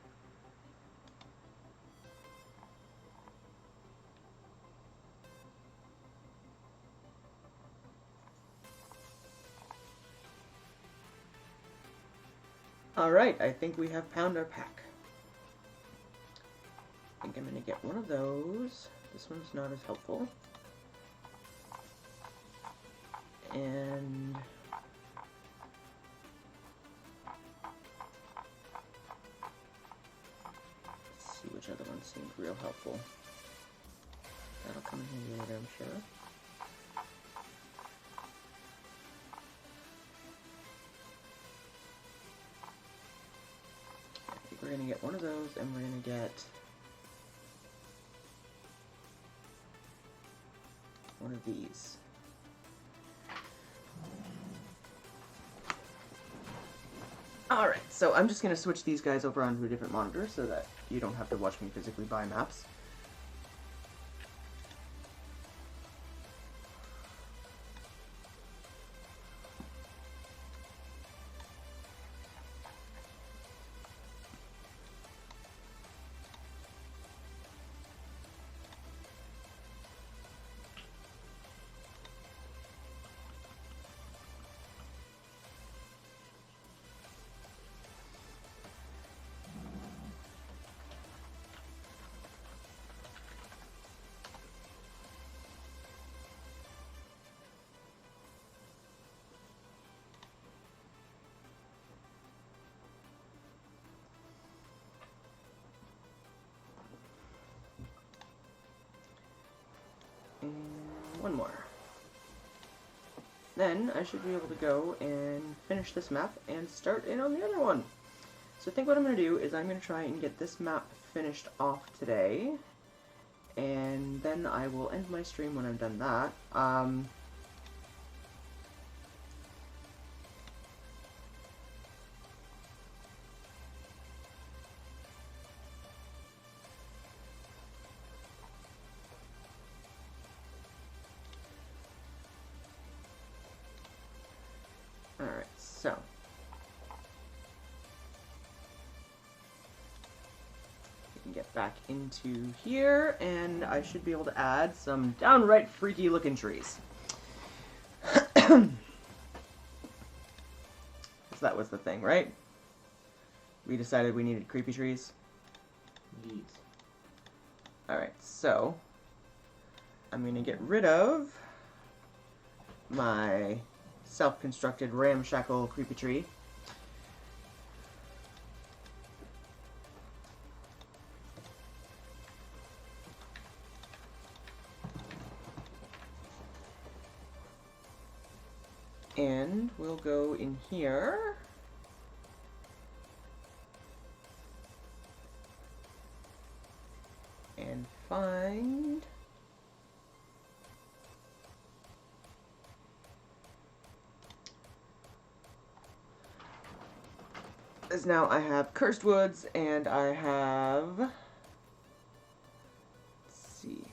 Alright, I think we have found our pack. I think I'm going to get one of those. This one's not as helpful. And let's see which other one seemed real helpful. That'll come in here later, I'm sure. I think we're gonna get one of those, and we're gonna get one of these. Alright, so I'm just going to switch these guys over onto a different monitor so that you don't have to watch me physically buy maps. And one more. Then I should be able to go and finish this map and start in on the other one. So I think what I'm going to do is I'm going to try and get this map finished off today. And then I will end my stream when I've done that. Alright, so we can get back into here, and I should be able to add some downright freaky looking trees. Because that was the thing, right? We decided we needed creepy trees. Yes. Alright, so I'm going to get rid of my self-constructed ramshackle creepy tree. And we'll go in here. And find is now I have Cursed Woods and I have... Let's see.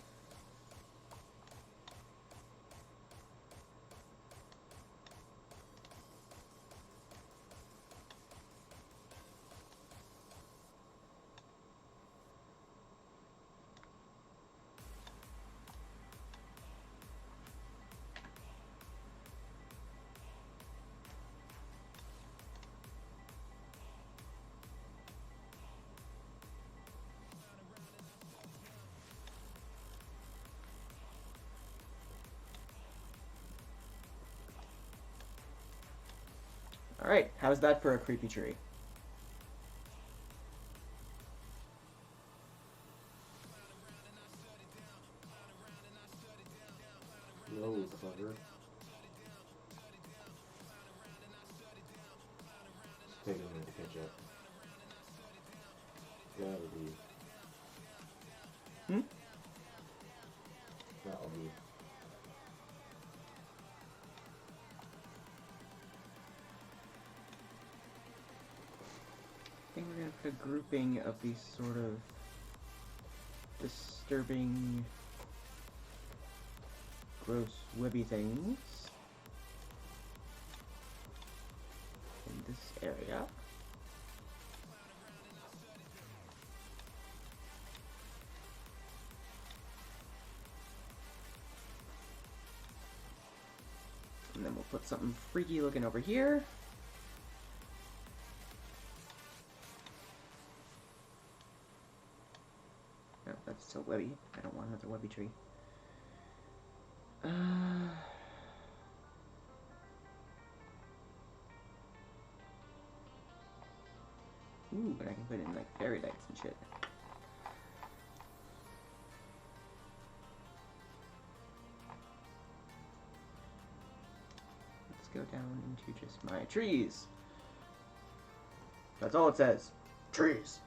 Alright, how's that for a creepy tree? No, clever. Just take a minute to catch up. That'll be. Hmm? That'll be. I think we're gonna put a grouping of these sort of disturbing, gross, webby things in this area. And then we'll put something freaky looking over here. No, that's so webby. I don't want another webby tree. Ooh, but I can put in like fairy lights and shit. Let's go down into just my trees. That's all it says. Trees.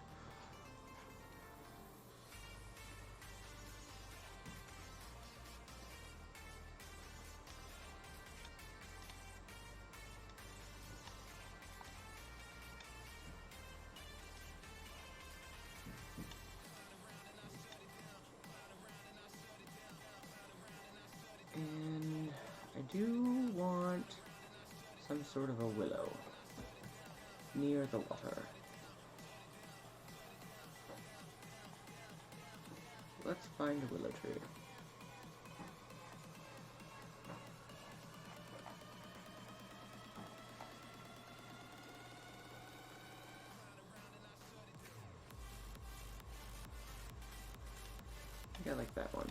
And I do want some sort of a willow near the water. Let's find a willow tree. I think I like that one.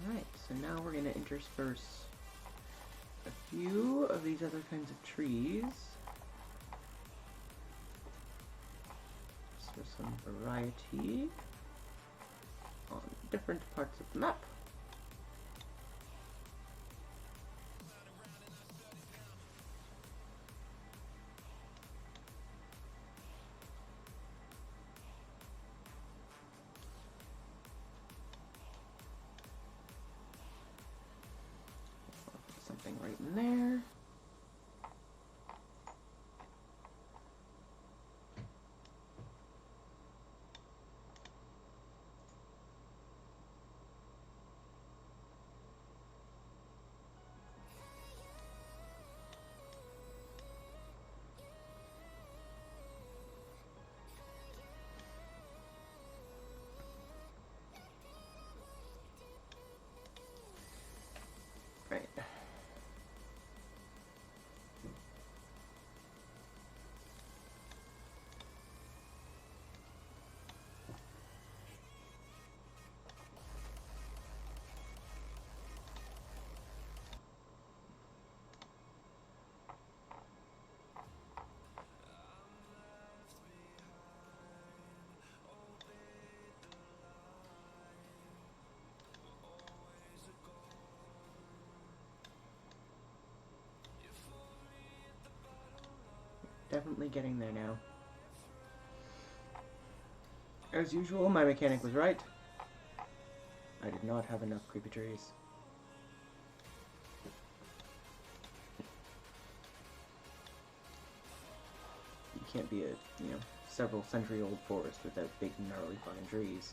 Alright, so now we're going to intersperse a few of these other kinds of trees. So some variety on different parts of the map. Something right in there. Right. Definitely getting there now. As usual, my mechanic was right. I did not have enough creepy trees. You can't be a, several century-old forest without big, gnarly fucking trees.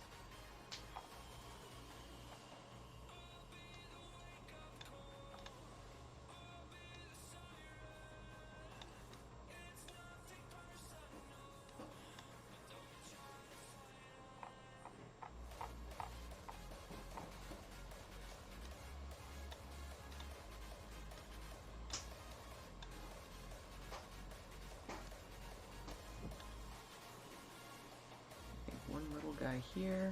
One little guy here.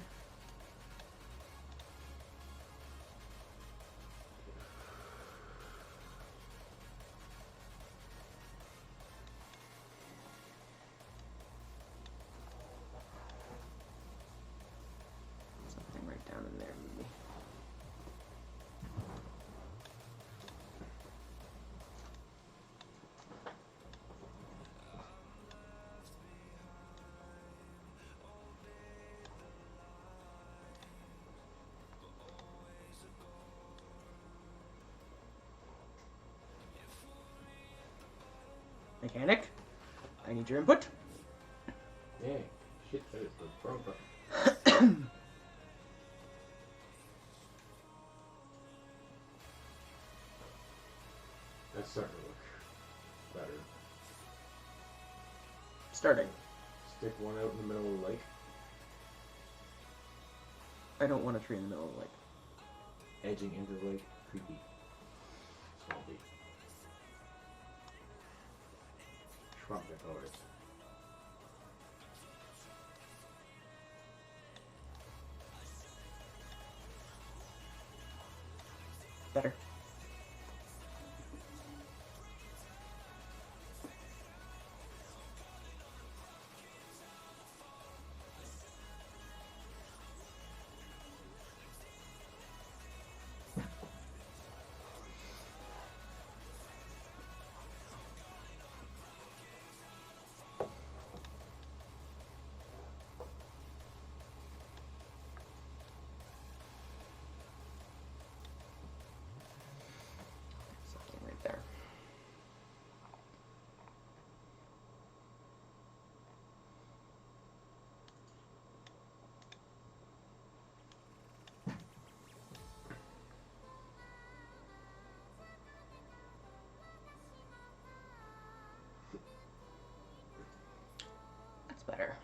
Something right down in there, maybe. Mechanic, I need your input. Hey, shit, that is the wrong button. That's starting to look better. Starting. Stick one out in the middle of the lake. I don't want a tree in the middle of the lake. Edging into the lake. Creepy. Swampy. Shrub the colors. Better. Something right there. That's better.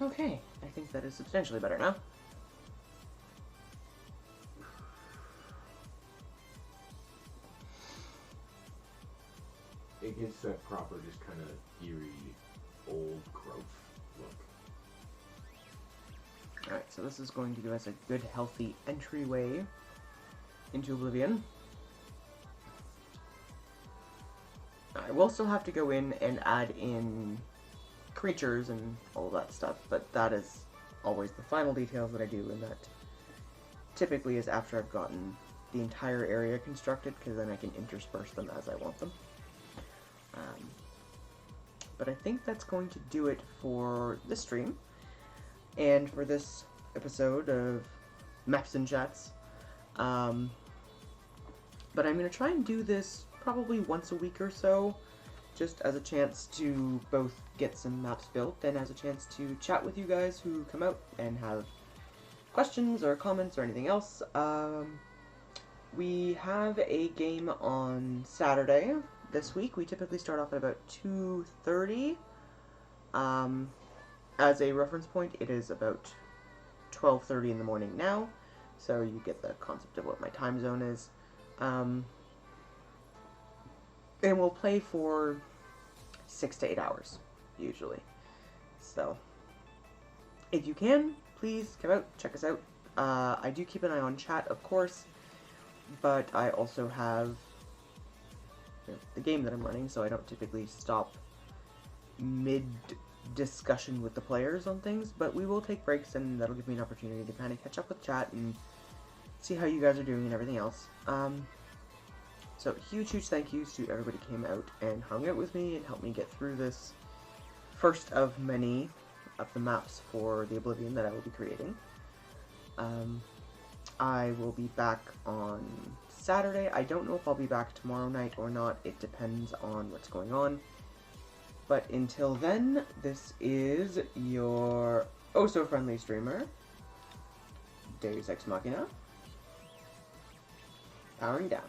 Okay, I think that is substantially better now. It gives that proper, just kind of eerie, old growth look. Alright, so this is going to give us a good, healthy entryway into Oblivion. I will still have to go in and add in creatures and all that stuff, but that is always the final details that I do, and that typically is after I've gotten the entire area constructed, because then I can intersperse them as I want them. But I think that's going to do it for this stream, and for this episode of Maps and Chats. But I'm going to try and do this probably once a week or so, just as a chance to both get some maps built and as a chance to chat with you guys who come out and have questions or comments or anything else. We have a game on Saturday this week. We typically start off at about 2:30. As a reference point, it is about 12:30 in the morning now, so you get the concept of what my time zone is. And we'll play for 6 to 8 hours, usually. So, if you can, please come out, check us out. I do keep an eye on chat, of course, but I also have the game that I'm running, so I don't typically stop mid-discussion with the players on things, but we will take breaks, and that'll give me an opportunity to kind of catch up with chat and see how you guys are doing and everything else. So huge thank yous to everybody who came out and hung out with me and helped me get through this first of many of the maps for the Oblivion that I will be creating. I will be back on Saturday. I don't know if I'll be back tomorrow night or not. It depends on what's going on. But until then, this is your oh-so-friendly streamer, Deus Ex Machina, powering down.